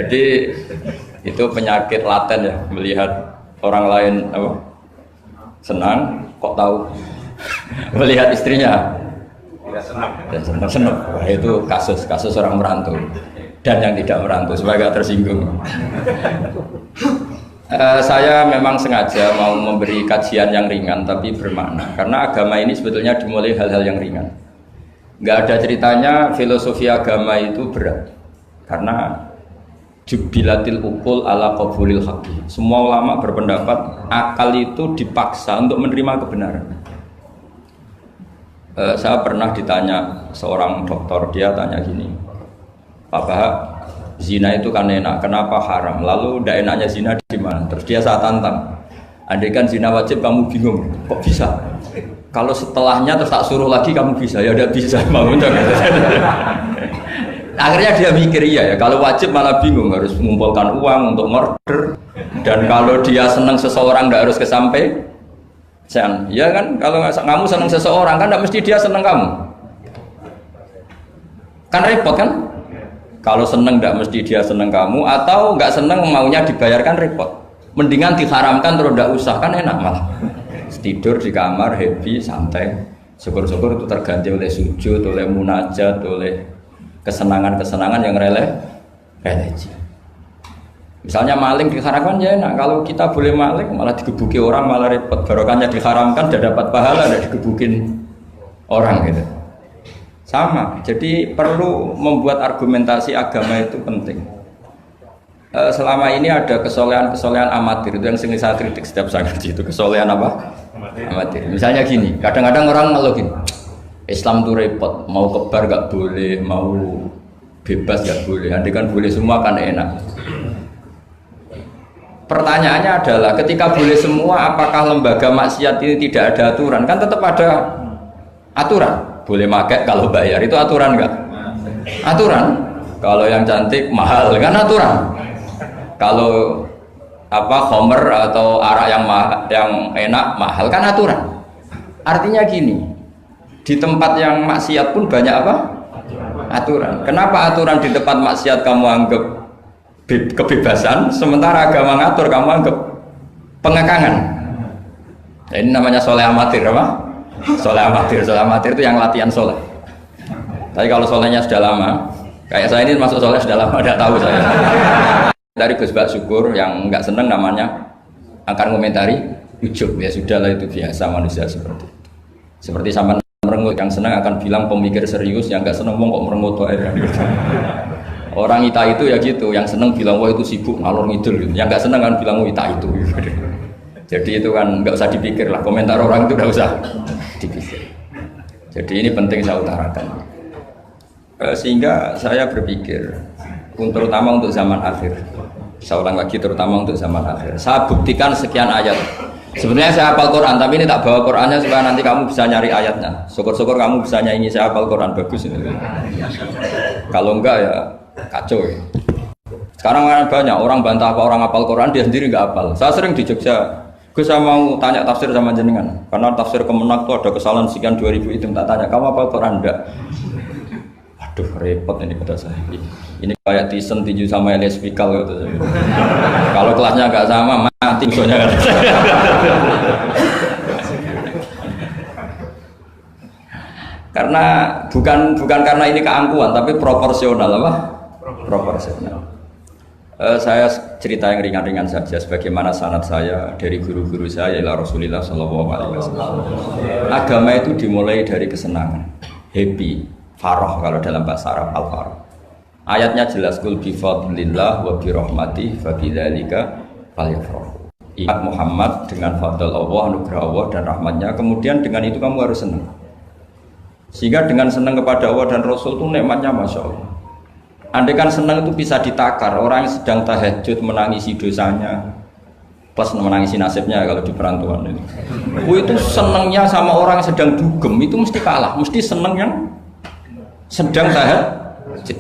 Jadi itu penyakit laten ya, melihat orang lain apa senang kok tahu melihat istrinya tidak senang dan senang. Wah, itu kasus orang merantau dan yang tidak merantau supaya gak tersinggung. Saya memang sengaja mau memberi kajian yang ringan tapi bermakna karena agama ini sebetulnya dimulai hal-hal yang ringan. Nggak ada ceritanya filosofi agama itu berat karena jubilatil ukul ala qabulil haqqi. Semua ulama berpendapat akal itu dipaksa untuk menerima kebenaran. Saya pernah ditanya seorang dokter, dia tanya gini, Pak Bahak, zina itu kan enak, kenapa haram? Lalu tidak enaknya zina di mana? Terus dia saya tantang, andai kan zina wajib kamu bingung, kok bisa? Kalau setelahnya terus tak suruh lagi kamu bisa, ya udah bisa mau. Akhirnya dia mikir ya, kalau wajib malah bingung harus mengumpulkan uang untuk murder, dan kalau dia senang seseorang tidak harus kesampaian, ya kan? Kalau kamu senang seseorang kan tidak mesti dia senang kamu, kan repot kan? Kalau senang tidak mesti dia senang kamu, atau nggak senang maunya dibayarkan repot. Mendingan diharamkan terus tidak usah, kan enak malah. Tidur di kamar happy santai, syukur-syukur itu terganti oleh sujud, oleh munajat, oleh kesenangan-kesenangan yang religi. Misalnya maling diharamkan ya enak, kalau kita boleh maling malah digebuki orang malah repot. Barokahnya diharamkan tidak dapat pahala, tidak digebukin orang gitu. Sama, jadi perlu membuat argumentasi agama itu penting. Selama ini ada kesolehan-kesolehan amatir, itu yang sering saya kritik setiap saya ngaji itu kesolehan apa? Amatir. Misalnya gini, kadang-kadang orang ngeluh gini, Islam itu repot, mau kebar gak boleh, mau bebas gak boleh, andai kan boleh semua kan enak. Pertanyaannya adalah, ketika boleh semua, apakah lembaga maksiat ini tidak ada aturan? Kan tetap ada aturan. Boleh pakai kalau bayar, itu aturan enggak? Aturan. Kalau yang cantik mahal kan aturan. Kalau khamr atau arak yang enak mahal kan aturan. Artinya gini, di tempat yang maksiat pun banyak apa? Aturan. Kenapa aturan di tempat maksiat kamu anggap kebebasan, sementara agama ngatur kamu anggap pengekangan? Ini namanya soleh amatir apa? Soleh amatir itu yang latihan soleh. Tapi kalau solehnya sudah lama, kayak saya ini masuk soleh sudah lama, tidak tahu saya. Dari Gus Bak Syukur yang nggak seneng namanya akan komentari ujub, ya sudahlah itu biasa manusia seperti itu. Seperti sama merengut, yang senang akan bilang pemikir serius, yang nggak seneng kok merengut air. Orang ita itu ya gitu, yang seneng bilang wah itu sibuk ngalor ngidul, yang nggak seneng kan bilang wah ita itu. Jadi itu kan nggak usah dipikir lah, komentar orang itu nggak usah dipikir. Jadi ini penting saya utarakan. Sehingga saya berpikir, terutama untuk zaman akhir. Saya ulang lagi, terutama untuk zaman akhir. Saya buktikan sekian ayat. Sebenarnya saya hafal Quran, tapi ini tak bawa Qurannya supaya nanti kamu bisa nyari ayatnya. Syukur-syukur kamu bisa nyanyi saya hafal Quran, bagus ini. Kalau enggak ya kacau ya. Sekarang banyak orang bantah apa orang hafal Quran, dia sendiri enggak hafal. Saya sering di Jogja, saya mau tanya tafsir sama jenengan, karena tafsir Kemenak itu ada kesalahan sekian 2000 itu, tak tanya, kamu hafal Quran enggak? Aduh repot ini pada saya. Ini kayak Tyson tinju sama Elias Pikal gitu. Kalau kelasnya nggak sama mati musuhnya kan. Karena bukan karena ini keangkuhan, tapi proporsional apa? Proporsional. Saya cerita yang ringan-ringan saja, sebagaimana sanad saya dari guru-guru saya ila Rasulullah Shallallahu Alaihi Wasallam. Agama itu dimulai dari kesenangan, happy, farah kalau dalam bahasa Arab al-farah. Ayatnya jelas, kul bi fadlillah wa bi rahmatihi fa bidzalika falyafrahu. Ingat Muhammad dengan fadl Allah, anugerah Allah dan rahmatnya, kemudian dengan itu kamu harus senang. Sehingga dengan senang kepada Allah dan Rasul itu nikmatnya Masya Allah. Andai kan senang itu bisa ditakar, orang yang sedang tahajud menangisi dosanya plus menangisi nasibnya kalau di perantauan ini. Itu senangnya sama orang yang sedang dugem itu mesti kalah, mesti senang yang sedang tahajud.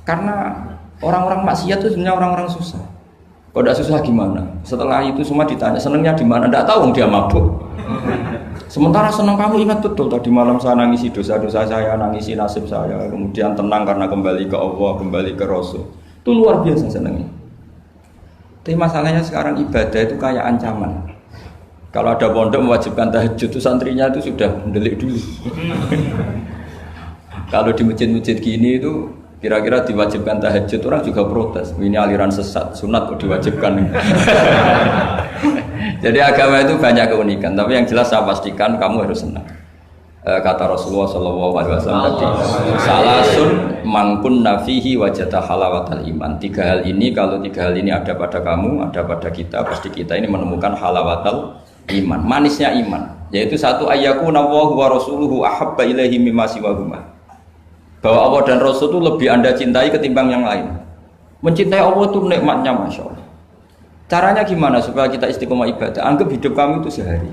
Karena orang-orang maksiat itu sebenarnya orang-orang susah. Kalau tidak susah gimana? Setelah itu semua ditanya senangnya di mana? Tidak tahu dia mabuk. Sementara senang kamu ingat betul tadi malam saya nangisi dosa-dosa saya, nangisi nasib saya, kemudian tenang karena kembali ke Allah, kembali ke Rasul. Itu luar biasa senangnya. Tapi masalahnya sekarang ibadah itu kayak ancaman. Kalau ada pondok mewajibkan tahajud, itu santrinya itu sudah mendelik dulu. Kalau di masjid-masjid gini itu kira-kira diwajibkan tahajud, orang juga protes. Ini aliran sesat, sunat kok diwajibkan. Jadi agama itu banyak keunikan, tapi yang jelas saya pastikan kamu harus senang. Kata Rasulullah SAW tadi, salasun mangkun nafihi wajata halawatal iman. 3 hal ini, kalau 3 hal ini ada pada kamu, ada pada kita, pasti kita ini menemukan halawatal iman, manisnya iman. Yaitu satu, ayyakuna Allahu wa rasuluhu ahabba ilaihi mimma siwahuma. Bahwa Allah dan Rasul itu lebih Anda cintai ketimbang yang lain. Mencintai Allah itu nikmatnya Masya Allah. Caranya gimana supaya kita istiqomah ibadah? Anggap hidup kamu itu sehari.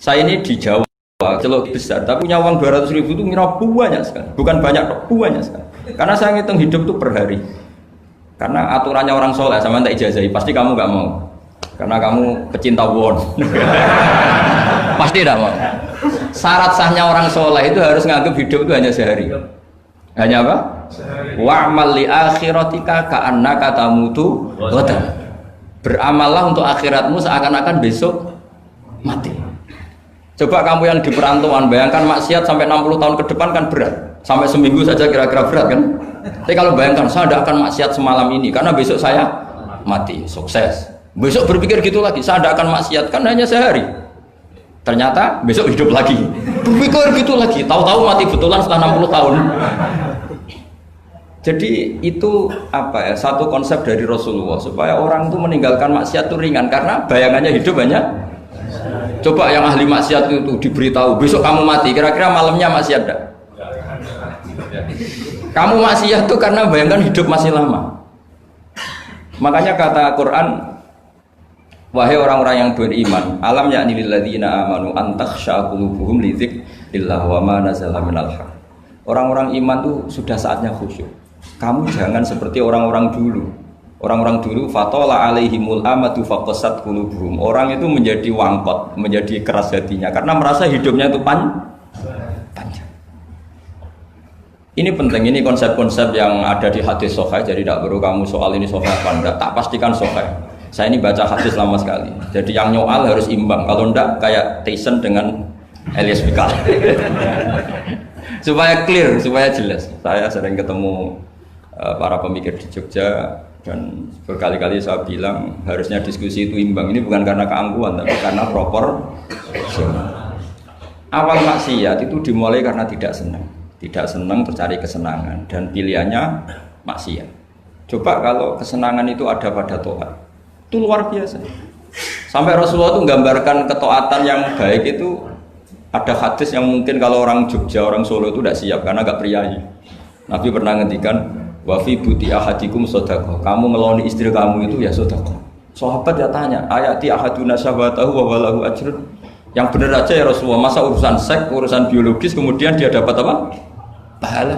Saya ini di Jawa celok besar, tapi punya uang 200.000 itu ngira banyak sekali. Bukan banyak, banyak sekali. Karena saya ngitung hidup itu per hari. Karena aturannya orang soleh, sama tak ijazahi, pasti kamu nggak mau. Karena kamu pecinta won. Pasti tidak mau. Syarat sahnya orang soleh itu harus nganggap hidup itu hanya sehari. Hanya apa? Wa'mal li akhiratika ka'annaka tamutu ghadan. Beramallah untuk akhiratmu seakan-akan besok mati. Coba kamu yang di perantauan, bayangkan maksiat sampai 60 tahun ke depan kan berat. Sampai seminggu saja kira-kira berat kan. Tapi kalau bayangkan saya tidak akan maksiat semalam ini karena besok saya mati, sukses. Besok berpikir gitu lagi, saya tidak akan maksiat kan hanya sehari. Ternyata besok hidup lagi. Berpikir gitu lagi, tahu-tahu mati betulan setelah 60 tahun. Jadi itu apa ya, satu konsep dari Rasulullah supaya orang itu meninggalkan maksiat itu ringan karena bayangannya hidup banyak. Coba yang ahli maksiat itu diberitahu besok kamu mati, kira-kira malamnya maksiat enggak? Kamu maksiat itu karena bayangkan hidup masih lama. Makanya kata Quran, wahai orang-orang yang beriman, alam ya'ni lil ladzina amanu an takhsha qulubuhum li dzikrillah wa ma nazala minal haq. Orang-orang iman itu sudah saatnya khusyuk. Kamu jangan seperti orang-orang dulu. Orang-orang dulu fatola alaihimul amatu faqasat qulubuhum. Orang itu menjadi wangkot, menjadi keras hatinya karena merasa hidupnya itu panjang. Ini penting, ini konsep-konsep yang ada di hadis sahih. Jadi tidak perlu kamu soal ini sahih apa enggak, tak pastikan sahih. Saya ini baca hadis lama sekali. Jadi yang nyoal harus imbang. Kalau enggak kayak Tyson dengan Elias Pikal. Supaya clear, supaya jelas. Saya sering ketemu para pemikir di Jogja dan berkali-kali saya bilang harusnya diskusi itu imbang. Ini bukan karena keangkuhan tapi karena proper. Awal maksiat itu dimulai karena tidak senang tercari kesenangan dan pilihannya maksiat. Coba kalau kesenangan itu ada pada taat, itu luar biasa. Sampai Rasulullah itu menggambarkan ketaatan yang baik itu ada hadis yang mungkin kalau orang Jogja, orang Solo itu tidak siap karena agak priayi. Nabi pernah ngendikan wa fi buti ahadikum shadaqah. Kamu ngeloni istri kamu itu ya sedekah. Sahabat ya tanya, ayati ahaduna syahwatahu wa walahu ajrun. Yang benar aja ya Rasulullah, masa urusan seks, urusan biologis kemudian dia dapat apa? Pahala.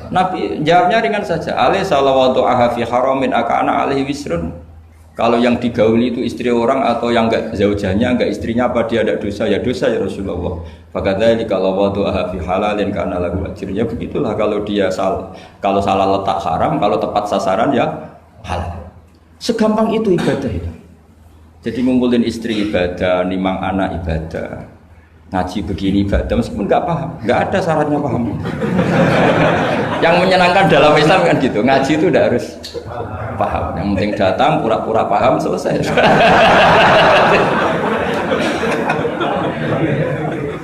Nabi jawabnya ringan saja. Alaihi salawatu aha fi haramin akana alaihi wisrun. Kalau yang digauli itu istri orang atau yang enggak zaujahnya, enggak istrinya, apa dia ada dosa? Ya dosa ya Rasulullah. Fakadzalika lawatu aha fi halalin kana lahu ajrun. Ya begitulah kalau dia kalau salah letak haram, kalau tepat sasaran ya halal. Segampang itu ibadah itu. Jadi ngumpulin istri ibadah, nimang anak ibadah, ngaji begini ibadah, meskipun nggak paham, nggak ada syaratnya paham. Yang menyenangkan dalam Islam kan gitu, ngaji itu udah harus paham. Yang penting datang, pura-pura paham, selesai.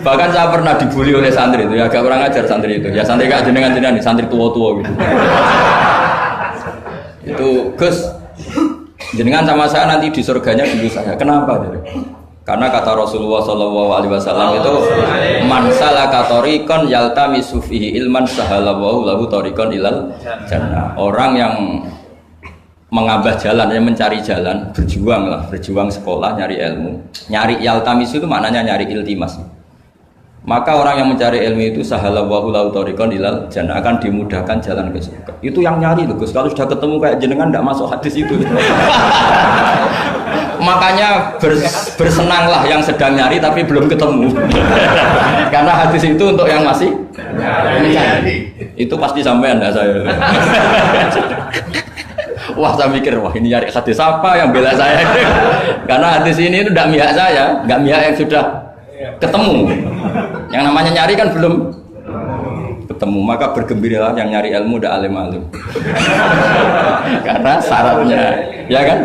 Bahkan saya pernah dibully oleh santri itu, ya agak kurang ajar santri itu. Ya santri gak jenengan-jenengan, santri tua-tua gitu. Itu Gus, jenengan sama saya nanti di surganya dulu saya. Kenapa? Karena kata Rasulullah SAW itu man salaka tariqan yaltamisu fihi ilman sahalallahu lahu tariqan ilal jannah. Orang yang mengambah jalan, yang mencari jalan, berjuang sekolah, nyari ilmu. Nyari yaltamisu itu maknanya nyari iltimas. Maka orang yang mencari ilmu itu sahalallahu lahu tariqan ilal jannah, akan dimudahkan jalan ke surga. Itu yang nyari loh Gus. Kalau sudah ketemu kayak jenengan enggak masuk hadis itu. Makanya bersenanglah yang sedang nyari tapi belum ketemu. Karena hadis itu untuk yang masih mencari. Itu pasti sampai Anda saya. Wah saya mikir, wah ini nyari hadis apa yang bela saya? Karena hadis ini itu tidak mihak saya, nggak mihak yang sudah ketemu. Yang namanya nyari kan belum ketemu, maka bergembiralah yang nyari ilmu udah alim-alim. Karena syaratnya, ya kan?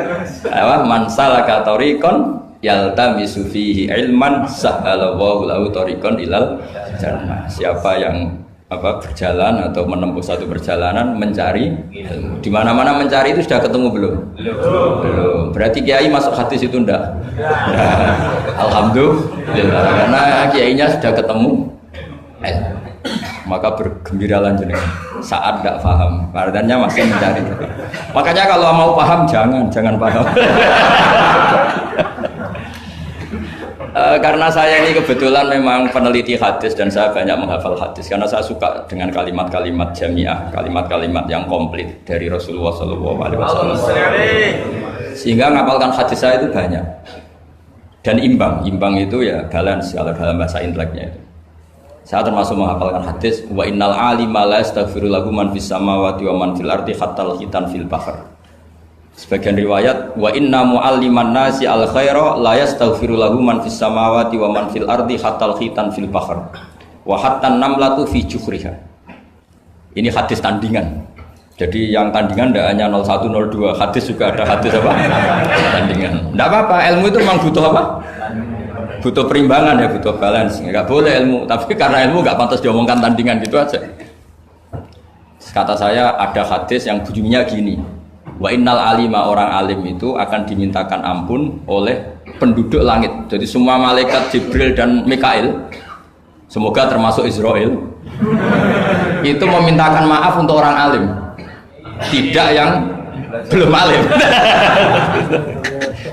Man salaka tariqan yaltamisu fihi ilman sahhalallahu lahu tariqan ilal jannah. Siapa yang berjalan atau menempuh satu perjalanan mencari ilmu. Di mana-mana mencari itu sudah ketemu belum? Belum. Berarti kiai masuk hadis itu enggak? Alhamdulillah karena kiainya sudah ketemu ilmu. Maka bergembiralah jenengan saat tidak paham. Artinya masih mencari. Makanya kalau mau paham jangan paham. Karena saya ini kebetulan memang peneliti hadis dan saya banyak menghafal hadis karena saya suka dengan kalimat-kalimat jamiah, kalimat-kalimat yang komplit dari Rasulullah SAW. Sehingga ngapalkan hadis saya itu banyak dan imbang itu ya balance kalau dalam bahasa inteleknya itu. Saya termasuk menghafalkan hadis wa innal alima la yastaghfiru lahu man fis samawati wa man fil ardi hatta al-khitan fil bahr. Sebagian riwayat wa inna mu'alliman nasi al khaira la yastaghfiru lahu man fis samawati wa man fil ardi hatta al-khitan fil bahr wa hatta an-namlatu fi juhriha. Ini hadis tandingan. Jadi yang tandingan tidak hanya 01 02, hadis juga ada hadis apa? Tandingan. Tidak apa-apa, ilmu itu memang butuh apa? Butuh perimbangan ya, butuh balance. Enggak boleh ilmu, tapi karena ilmu enggak pantas diomongkan tandingan gitu aja. Kata saya ada hadis yang bunyinya gini. Wa innal alima, orang alim itu akan dimintakan ampun oleh penduduk langit. Jadi semua malaikat Jibril dan Mikail, semoga termasuk Israel, itu memintakan maaf untuk orang alim, tidak yang belum alim.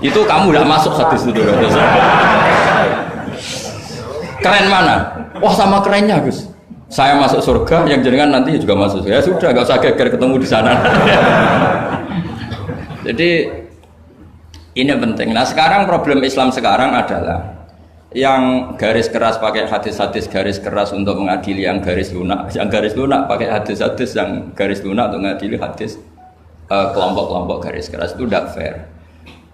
Itu kamu udah masuk hadis itu. Keren mana? Wah sama kerennya Gus. Saya masuk surga, yang jenengan nanti juga masuk surga. Ya sudah, nggak usah geger ketemu di sana. Jadi ini penting. Nah sekarang problem Islam sekarang adalah yang garis keras pakai hadis-hadis garis keras untuk mengadili yang garis lunak pakai hadis-hadis yang garis lunak untuk mengadili hadis kelompok-kelompok garis keras itu tidak fair.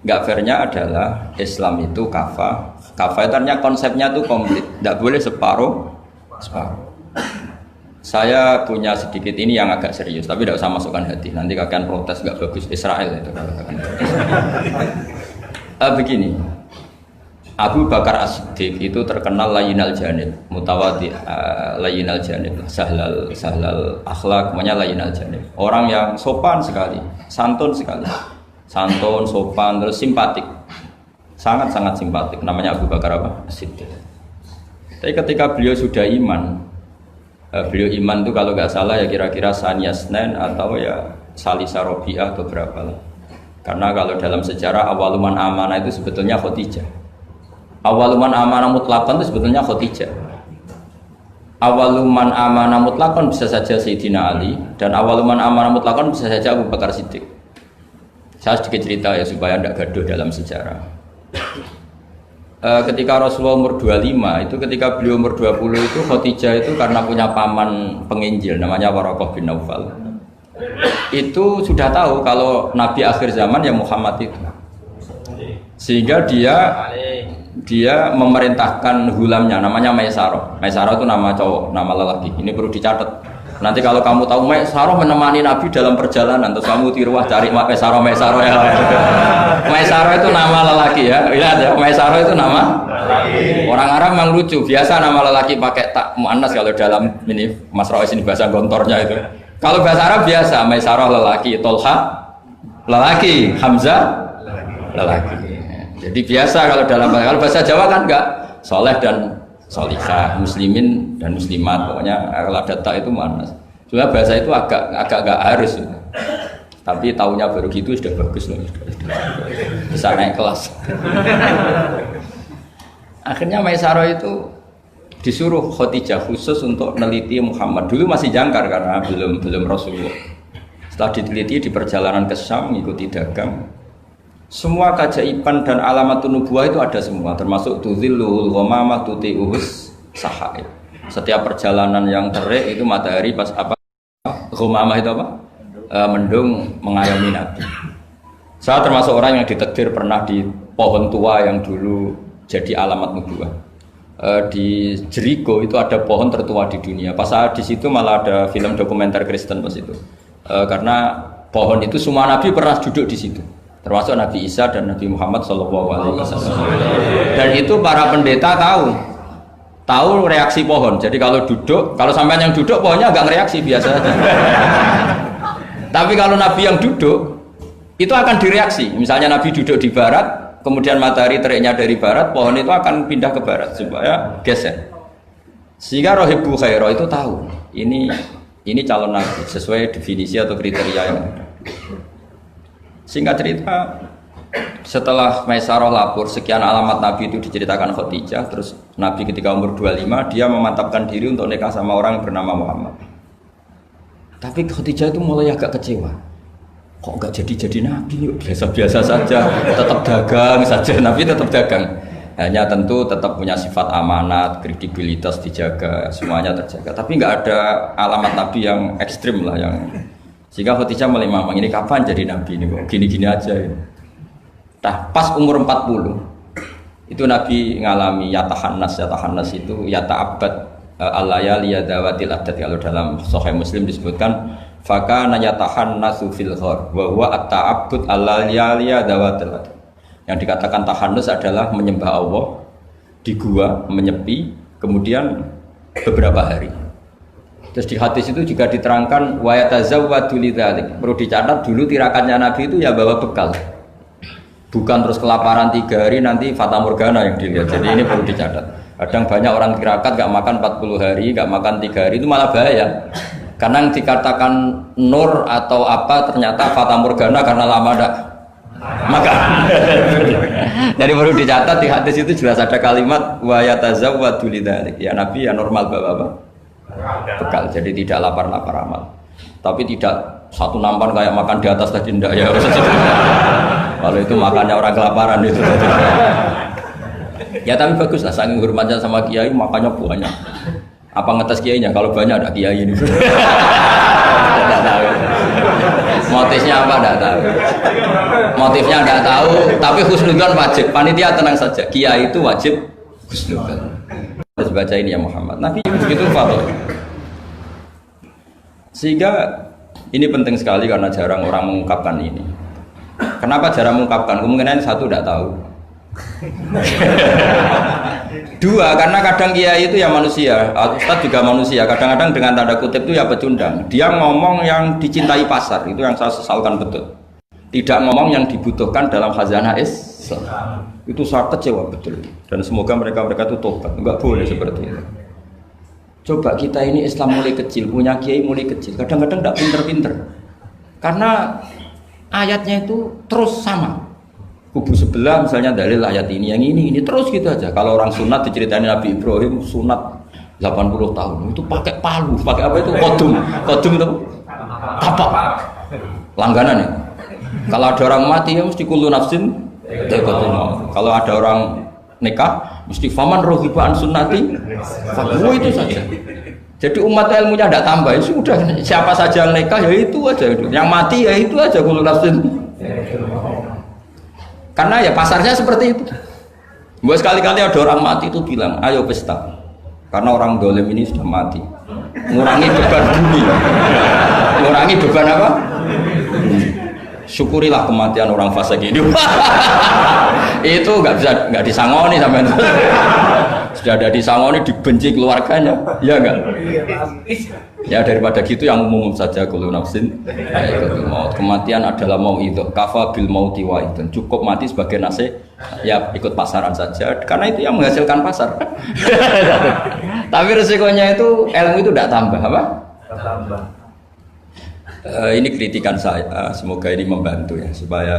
Nggak fairnya adalah Islam itu kafah itu artinya konsepnya itu komplit, tidak boleh separuh. Saya punya sedikit ini yang agak serius, tapi tidak usah masukkan hati. Nanti kalian protes nggak bagus Israel itu. Begini, Abu Bakar As-Siddiq itu terkenal layinal janib, mutawadi, layinal janib, sahlal akhlak, namanya layinal janib. Orang yang sopan sekali, santun sekali, sopan, terus simpatik, sangat simpatik. Namanya Abu Bakar As-Siddiq. Tapi ketika beliau sudah iman. Beliau iman itu kalau nggak salah ya kira-kira Saniyasnen atau ya Salisa Robi'ah atau berapa lah. Karena kalau dalam sejarah awaluman amanah itu sebetulnya Khadijah. Awaluman amanah mutlakon itu sebetulnya Khadijah. Awaluman amanah mutlakon bisa saja Sayyidina Ali dan awaluman amanah mutlakon bisa saja Abu Bakar Siddiq. Saya sedikit cerita ya supaya tidak gaduh dalam sejarah. Ketika Rasulullah umur 25 itu ketika beliau umur 20 itu Khadijah itu karena punya paman penginjil namanya Waraqah bin Naufal itu sudah tahu kalau Nabi akhir zaman ya Muhammad itu, sehingga dia memerintahkan hulamnya namanya Maisarah itu nama cowok, nama lelaki, ini perlu dicatat. Nanti kalau kamu tahu Maisarah menemani Nabi dalam perjalanan, terus kamu tiruah cari Maisarah ya. Maisarah itu nama lelaki ya. Lihat ya, Maisarah itu nama orang Arab memang lucu. Biasa nama lelaki pakai tak muannas kalau dalam ini Mas Rois ini bahasa gontornya itu. Kalau bahasa Arab biasa Maisarah lelaki, Tolha lelaki, Hamzah lelaki. Jadi biasa kalau bahasa Jawa kan enggak, soleh dan solihah, muslimin dan muslimat, pokoknya kalau ada tak itu manas. Cuma bahasa itu agak nggak harus, tapi tahunya baru gitu sudah bagus loh, bisa naik kelas. Akhirnya Maisarah itu disuruh Khadijah khusus untuk meneliti Muhammad. Dulu masih jangkar karena belum Rasulullah. Setelah diteliti di perjalanan ke Syam, mengikuti dagang. Semua keajaiban dan alamat nubuwah itu ada semua, termasuk tuzilluhul ghamamah tuti'uhus sahaib. Setiap perjalanan yang terik itu matahari pas apa? Ghamamah itu apa? mendung mengayomi Nabi. Saya termasuk orang yang ditakdir pernah di pohon tua yang dulu jadi alamat nubuwah. Di Jericho itu ada pohon tertua di dunia. Pas saat di situ malah ada film dokumenter Kristen pas itu. Karena pohon itu semua Nabi pernah duduk di situ, termasuk Nabi Isa dan Nabi Muhammad SAW. Dan itu para pendeta tahu reaksi pohon. Jadi kalau duduk, kalau sampean yang duduk pohonnya agak reaksi biasa saja. Tapi kalau Nabi yang duduk itu akan direaksi. Misalnya Nabi duduk di barat, kemudian matahari teriknya dari barat, pohon itu akan pindah ke barat supaya geser. Sehingga Rohibu Khairo itu tahu ini calon Nabi sesuai definisi atau kriteria yang ada. Singkat cerita, setelah Maisarah lapor sekian alamat Nabi itu diceritakan Khadijah, terus Nabi ketika umur 25 dia memantapkan diri untuk nikah sama orang yang bernama Muhammad. Tapi Khadijah itu mulai agak kecewa. Kok nggak jadi Nabi? Biasa-biasa saja, tetap dagang saja. Nabi tetap dagang. Hanya tentu tetap punya sifat amanat, kredibilitas dijaga, semuanya terjaga. Tapi nggak ada alamat Nabi yang ekstrim lah yang. Sehingga Khadijah mulai mamang ini kapan jadi Nabi ini kok gini-gini aja. Ya. Nah, pas umur 40 itu Nabi ngalami yatahannas itu yata'abbad al-layali yadawatil adat. Kalau dalam Sahih Muslim disebutkan fakana yatahannasu fil ghar wa huwa at-ta'abbud al-layali yadawatil adat. Yang dikatakan tahannus adalah menyembah Allah di gua, menyepi, kemudian beberapa hari. Terus di hadis itu juga diterangkan wa yatazawwadu lidzalik. Perlu dicatat dulu tirakannya Nabi itu ya bawa bekal. Bukan terus kelaparan 3 hari nanti fata morgana yang dilihat. Jadi ini perlu dicatat. Kadang banyak orang tirakat gak makan 40 hari, gak makan 3 hari itu malah bahaya. Karena yang dikatakan nur atau apa ternyata fata morgana karena lama gak makan. Jadi perlu dicatat di hadis itu jelas ada kalimat wa yatazawwadu lidzalik. Ya Nabi ya normal bawa apa? Bekal. Jadi tidak lapar-lapar amat. Tapi tidak satu nampan kayak makan di atas tadi ndak ya. Kalau itu makannya orang kelaparan itu. Ya tapi bagus lah, saking hormatnya sama kiai makannya banyak. Apa ngetes kiainya? Kalau banyak ada kiai ini. Tidak tahu. Motifnya apa tidak tahu. Motifnya tidak tahu. Tapi husnudzon wajib. Panitia tenang saja. Kiai itu wajib husnudzon. Harus baca ini ya Muhammad. Nabi begitu Fatih. Sehingga ini penting sekali karena jarang orang mengungkapkan ini. Kenapa jarang mengungkapkan? Kemungkinan satu tidak tahu. Dua, karena kadang kiai itu ya manusia, Ustadz juga manusia. Kadang-kadang dengan tanda kutip itu ya pecundang. Dia ngomong yang dicintai pasar, itu yang saya sesalkan betul. Tidak ngomong yang dibutuhkan dalam khazanah Islam. Itu saya kecewa betul. Dan semoga mereka itu tobat. Enggak boleh seperti itu. Coba kita ini Islam mulai kecil, punya kiai mulai kecil. Kadang-kadang tidak pinter-pinter. Karena ayatnya itu terus sama. Kubu sebelah misalnya dalil ayat ini, yang ini terus gitu aja. Kalau orang sunat diceritain Nabi Ibrahim sunat 80 tahun itu pakai palu, pakai apa itu? Kodum itu tapak langganan ya. Kalau ada orang mati ya mesti kullu nafsin dha'iqatul maut. Kalau ada orang nikah mesti faman rohibaan sunnati fahu, itu saja. Jadi umat ilmunya tidak tambah, ya sudah siapa saja yang nikah ya itu aja, yang mati ya itu aja kullu nafsin. Karena ya pasarnya seperti itu. Buat sekali-kali ada orang mati itu bilang, ayo pesta. Karena orang dolim ini sudah mati. Ngurangi beban bumi. Ngurangi beban apa? Syukurilah kematian orang fasik ini. Itu nggak disangoni sampai itu. Sudah ada disangoni, dibenci keluarganya, ya enggak? Ya daripada gitu yang umum saja kullu nafsin dha'iqatul maut. Kematian adalah mau'idhah, kafa bil mauti wa'idhan. Cukup mati sebagai nasihat, ya ikut pasaran saja. Karena itu yang menghasilkan pasar. Tapi resikonya itu ilmu itu tidak tambah apa? Tambah. Ini kritikan saya, semoga ini membantu ya supaya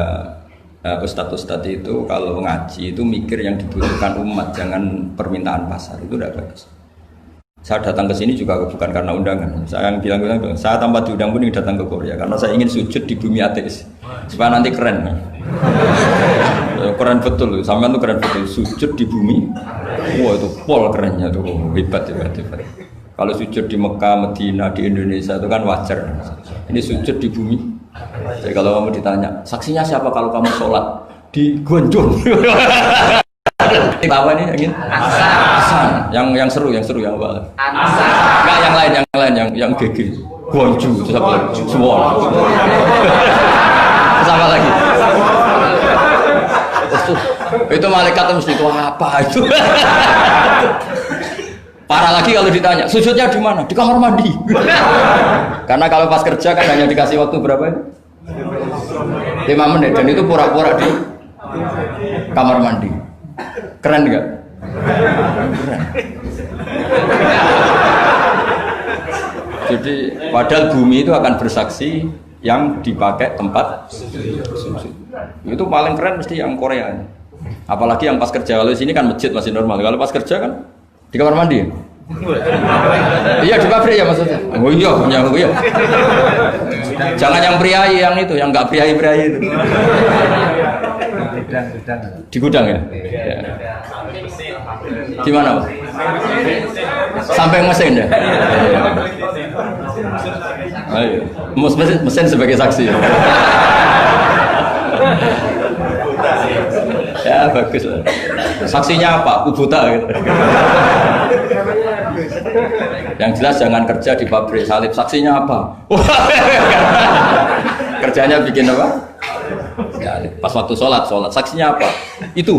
ustadz-ustadz itu kalau ngaji itu mikir yang dibutuhkan umat, jangan permintaan pasar, itu tidak bagus. Saya datang ke sini juga bukan karena undangan. Saya yang bilang saya tanpa diundang pun ingin datang ke Korea karena saya ingin sujud di bumi ateis supaya nanti keren. Keren betul, sampean tuh keren betul sujud di bumi. Wah itu pol kerennya tuh, hebat. Kalau sujud di Mekah, Medina, di Indonesia itu kan wajar. Ini sujud di bumi. Jadi kalau kamu ditanya, saksinya siapa kalau kamu sholat di Gonjong? Apa nih yang ini? Asan. Yang seru yang apa? Enggak yang lain yang GG. Gonju itu apa? Suwon. Sama lagi. Itu malaikat mesti itu apa itu? Parah lagi kalau ditanya, sujudnya di mana? Di kamar mandi. Karena kalau pas kerja kan hanya dikasih waktu berapa itu? 5 menit dan itu pura-pura di kamar mandi. Keren nggak? Keren. Jadi padahal bumi itu akan bersaksi yang dipakai tempat sujud. Itu paling keren mesti yang Korea. Apalagi yang pas kerja. Kalau sini kan masjid masih normal. Kalau pas kerja kan di kamar mandi. Iya di pabrik ya maksudnya. Oh iya. Jangan yang priai yang itu, yang nggak priai itu. Di gudang ya. Gimana Pak? Sampai mesin ya. Ayo, mesin sebagai saksi. Ya bagus lah. Saksinya apa? Kubuta gitu. Yang jelas jangan kerja di pabrik salib. Saksinya apa? Kerjanya bikin apa? Ya, pas waktu sholat. Saksinya apa? Itu.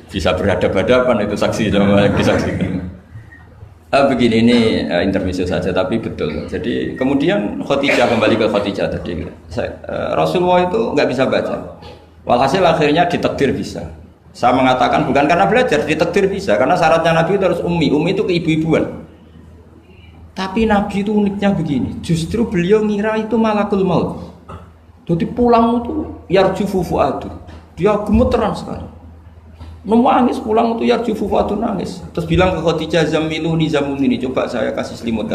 Bisa berhadapan-hadapan itu saksi sama yang disaksikan. Begini ini intermezzo saja tapi betul. Jadi kemudian Khadijah kembali ke Khadijah tadi. Rasulullah itu nggak bisa baca. Walhasil akhirnya ditakdir bisa. Saya mengatakan bukan karena belajar, ditakdir bisa. Karena syaratnya Nabi itu harus ummi. Ummi itu keibu-ibuan. Tapi Nabi itu uniknya begini. Justru beliau ngira itu malakul maut. Jadi pulang itu yarjufu fuadu. Dia gemeteran sekali. Nangis pulang itu yarjufu fuadu nangis. Terus bilang ke Khadijah zamiluni zamulini. Coba saya kasih selimut.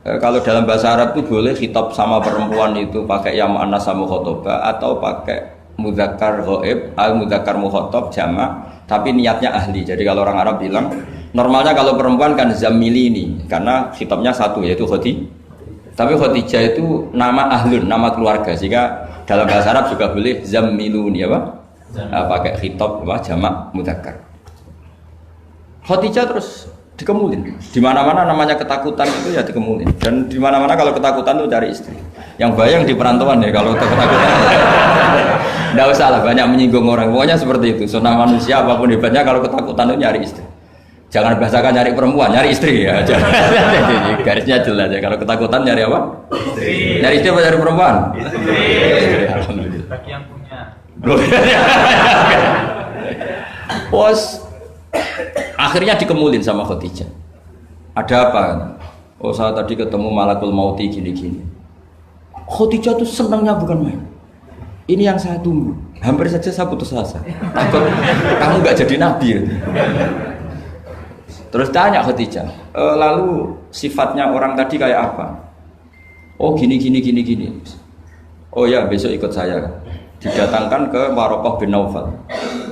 Kalau dalam bahasa Arab itu boleh khitab sama perempuan itu pakai ya mu'annas sama khotoba atau pakai mudzakkar ghaib al mudzakkar mukhatab jamak tapi niatnya ahli. Jadi kalau orang Arab bilang normalnya kalau perempuan kan zamilini karena khitabnya satu yaitu Khadijah. Tapi Khadijah itu nama ahlun, nama keluarga. Sehingga dalam bahasa Arab juga boleh zamiluni apa? Pakai khitab apa jamak mudzakkar. Khadijah terus dikemulin. Di mana-mana namanya ketakutan itu ya dikemulin. Dan di mana-mana kalau ketakutan itu cari istri. Yang bayang di perantauan ya kalau ketakutan. Enggak usah lah banyak menyinggung orang. Pokoknya seperti itu. Sunnah manusia apapun hebatnya kalau ketakutan itu nyari istri. Jangan bahasakan nyari perempuan, nyari istri ya. Jadi garisnya jelas ya. Kalau ketakutan nyari apa? Istri. Nyari istri apa nyari perempuan? Istri. Alhamdulillah. Bagi yang punya. Bos. Akhirnya dikemulin sama Khadijah. Ada apa? Oh saya tadi ketemu malakul mauti gini-gini. Khadijah tuh senangnya bukan main. Ini yang saya tunggu. Hampir saja saya putus asa. Takut kamu nggak jadi nabi. Ya? Terus tanya Khadijah. Lalu sifatnya orang tadi kayak apa? Oh gini. Oh ya besok ikut saya. Didatangkan ke Waraqah bin Naufal.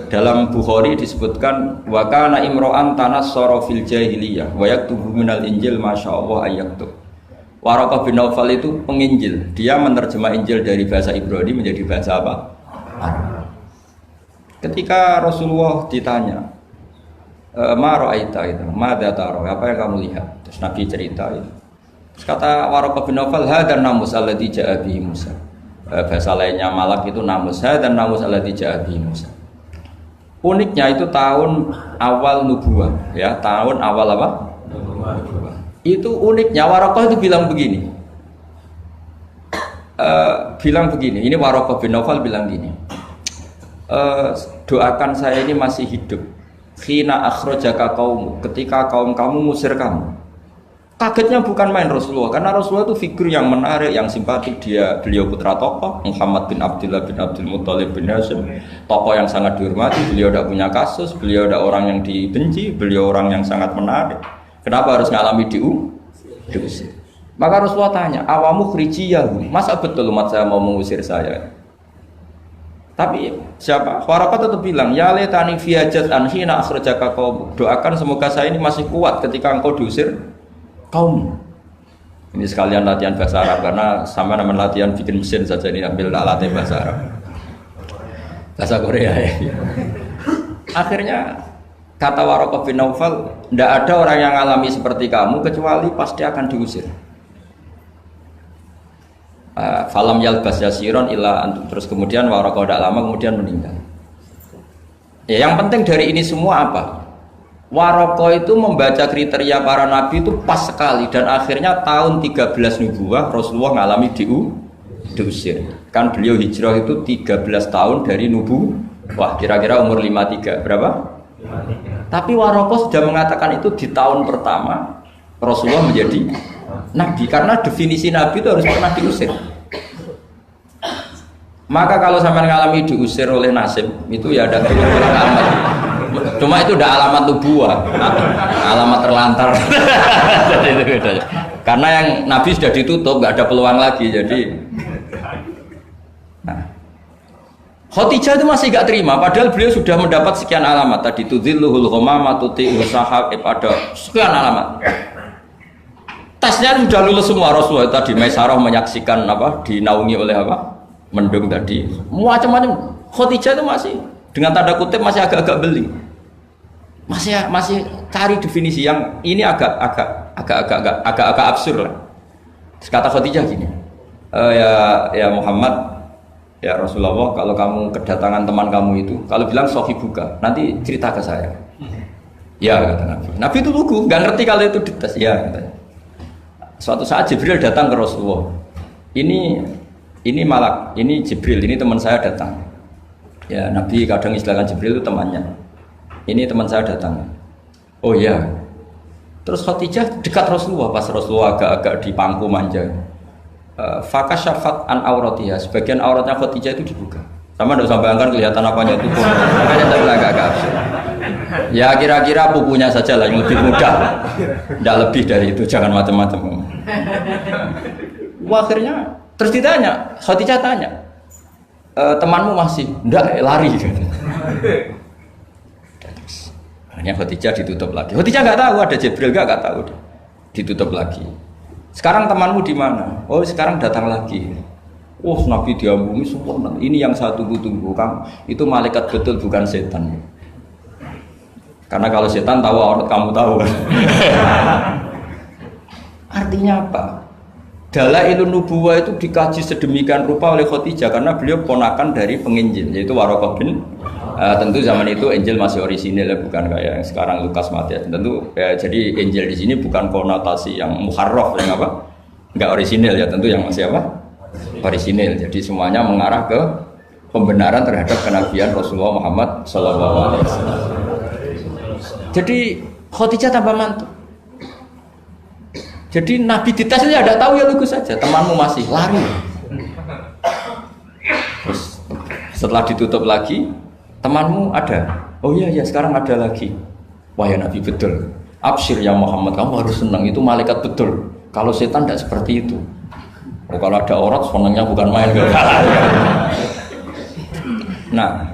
Dalam Bukhari disebutkan wa kana imro'an tanassara fil jahiliyah wa yaktubu minal injil masyaallah ayaktub. Waraqah bin Naufal itu penginjil. Dia menerjemah Injil dari bahasa Ibrani menjadi bahasa apa? Arab. Ketika Rasulullah ditanya, "Ma ra'aita itu? Madza tara? Apa yang kamu lihat?" Terus Nabi cerita itu. Terus kata Waraqah bin Naufal, "Hadan namus alladzi ja'a bihi Musa." Bahasa lainnya malak itu namus. Hadan namus alladzi ja'a bihi Musa. Uniknya itu tahun awal nubuwah, ya tahun awal apa? Nubuwah. Itu uniknya Waraqah itu bilang begini. Ini Waraqah bin Naufal bilang gini. Doakan saya ini masih hidup. Khina akhrajaka qaum, ketika kaum kamu ngusir kamu. Kagetnya bukan main Rasulullah, karena Rasulullah itu figur yang menarik, yang simpatik. Beliau putra tokoh, Muhammad bin Abdullah bin Abdul Muttalib bin Hashim, tokoh yang sangat dihormati. Beliau tidak punya kasus, beliau tidak orang yang dibenci, beliau orang yang sangat menarik. Kenapa harus ngalami diusir? Maka Rasulullah tanya, awamu khrijiyah, masa betul umat saya mau mengusir saya? Tapi siapa? Waraqah tetap bilang, ya letani fiyajat anhina akhrajaka qaum. Doakan semoga saya ini masih kuat ketika engkau diusir kaum. Ini sekalian latihan bahasa Arab karena sama nama latihan bikin mesin saja ini ambil alatnya bahasa Arab. Bahasa Korea ya. Akhirnya kata Waraqah bin Naufal, tidak ada orang yang alami seperti kamu kecuali pasti akan diusir. Falam yalbas yasiron illa antum, terus kemudian Waraqah tidak lama kemudian meninggal. Ya, yang penting dari ini semua apa? Waraqah itu membaca kriteria para nabi itu pas sekali dan akhirnya tahun 13 nubuwah Rasulullah ngalami diusir. Kan beliau hijrah itu 13 tahun dari nubuwah, kira-kira umur 53 berapa? 53. Tapi Waraqah sudah mengatakan itu di tahun pertama Rasulullah menjadi nabi, karena definisi nabi itu harus pernah diusir. Maka kalau sampai ngalami diusir oleh nasib itu ya ada alamat. Cuma itu udah alamat nubuwah, alamat terlantar. Jadi itu bedanya. Karena yang nabi sudah ditutup, nggak ada peluang lagi. Jadi, nah, Khadijah itu masih nggak terima. Padahal beliau sudah mendapat sekian alamat. Tadi tudzilluhul ghamama tuti'u sahab, ada sekian alamat. Tesnya sudah lulus semua. Rasulullah tadi Maisarah menyaksikan apa, dinaungi oleh apa, mendung tadi. Macam-macam. Khadijah itu masih dengan tanda kutip masih agak-agak beli. Masih cari definisi yang ini agak absurd lah. Terus kata Khadijah gini, ya Muhammad, ya Rasulullah, kalau kamu kedatangan teman kamu itu, kalau bilang sohibuka, nanti cerita ke saya. Ya kata Nabi. Nabi itu lugu, nggak ngerti kalau itu dites. Ya katanya. Suatu saat Jibril datang ke Rasulullah. Ini malak, ini Jibril, ini teman saya datang. Ya Nabi kadang istilahkan Jibril itu temannya. Ini teman saya datang. Oh ya. Terus Khadijah dekat Rasulullah, pas Rasulullah agak-agak dipangku manja. Fakasyafat an auratiha, sebagian auratnya Khadijah itu dibuka. Sama enggak usah bayangkan kelihatan apanya itu. Makanya tadi agak-agak absurd. Ya kira-kira pupunya saja lah yang lebih mudah. Tidak lebih dari itu, jangan macam-macam. Akhirnya terus ditanya, Khadijah tanya, temanmu masih? Enggak, lari. Hanya Khadijah ditutup lagi. Khadijah nggak tahu ada Jibril, nggak tahu. Ditutup lagi. Sekarang temanmu di mana? Oh sekarang datang lagi. Oh Nabi diambungi sempurna. Ini yang saya tunggu-tunggu. Kamu itu malaikat betul, bukan setan. Karena kalau setan tahu aurat kamu tahu kan. Artinya apa? Dalailun nubuwah itu dikaji sedemikian rupa oleh Khadijah karena beliau ponakan dari penginjil yaitu Waraqah bin. Tentu zaman itu Injil masih orisinil ya, bukan kayak yang sekarang Lukas Matius. Tentu ya, jadi Injil di sini bukan konotasi yang muharraf yang apa? Enggak orisinil ya, tentu yang masih apa? Orisinil. Jadi semuanya mengarah ke pembenaran terhadap kenabian Rasulullah Muhammad SAW. Jadi Khadijah tambah mantu. Jadi Nabi dites saja tidak tahu ya lugu saja. Temanmu masih lari. Terus setelah ditutup lagi, temanmu ada. Oh iya ya sekarang ada lagi. Wah ya Nabi betul. Absyir ya Muhammad, kamu harus senang, itu malaikat betul. Kalau setan tidak seperti itu. Oh, kalau ada aurat senangnya bukan main. Nah,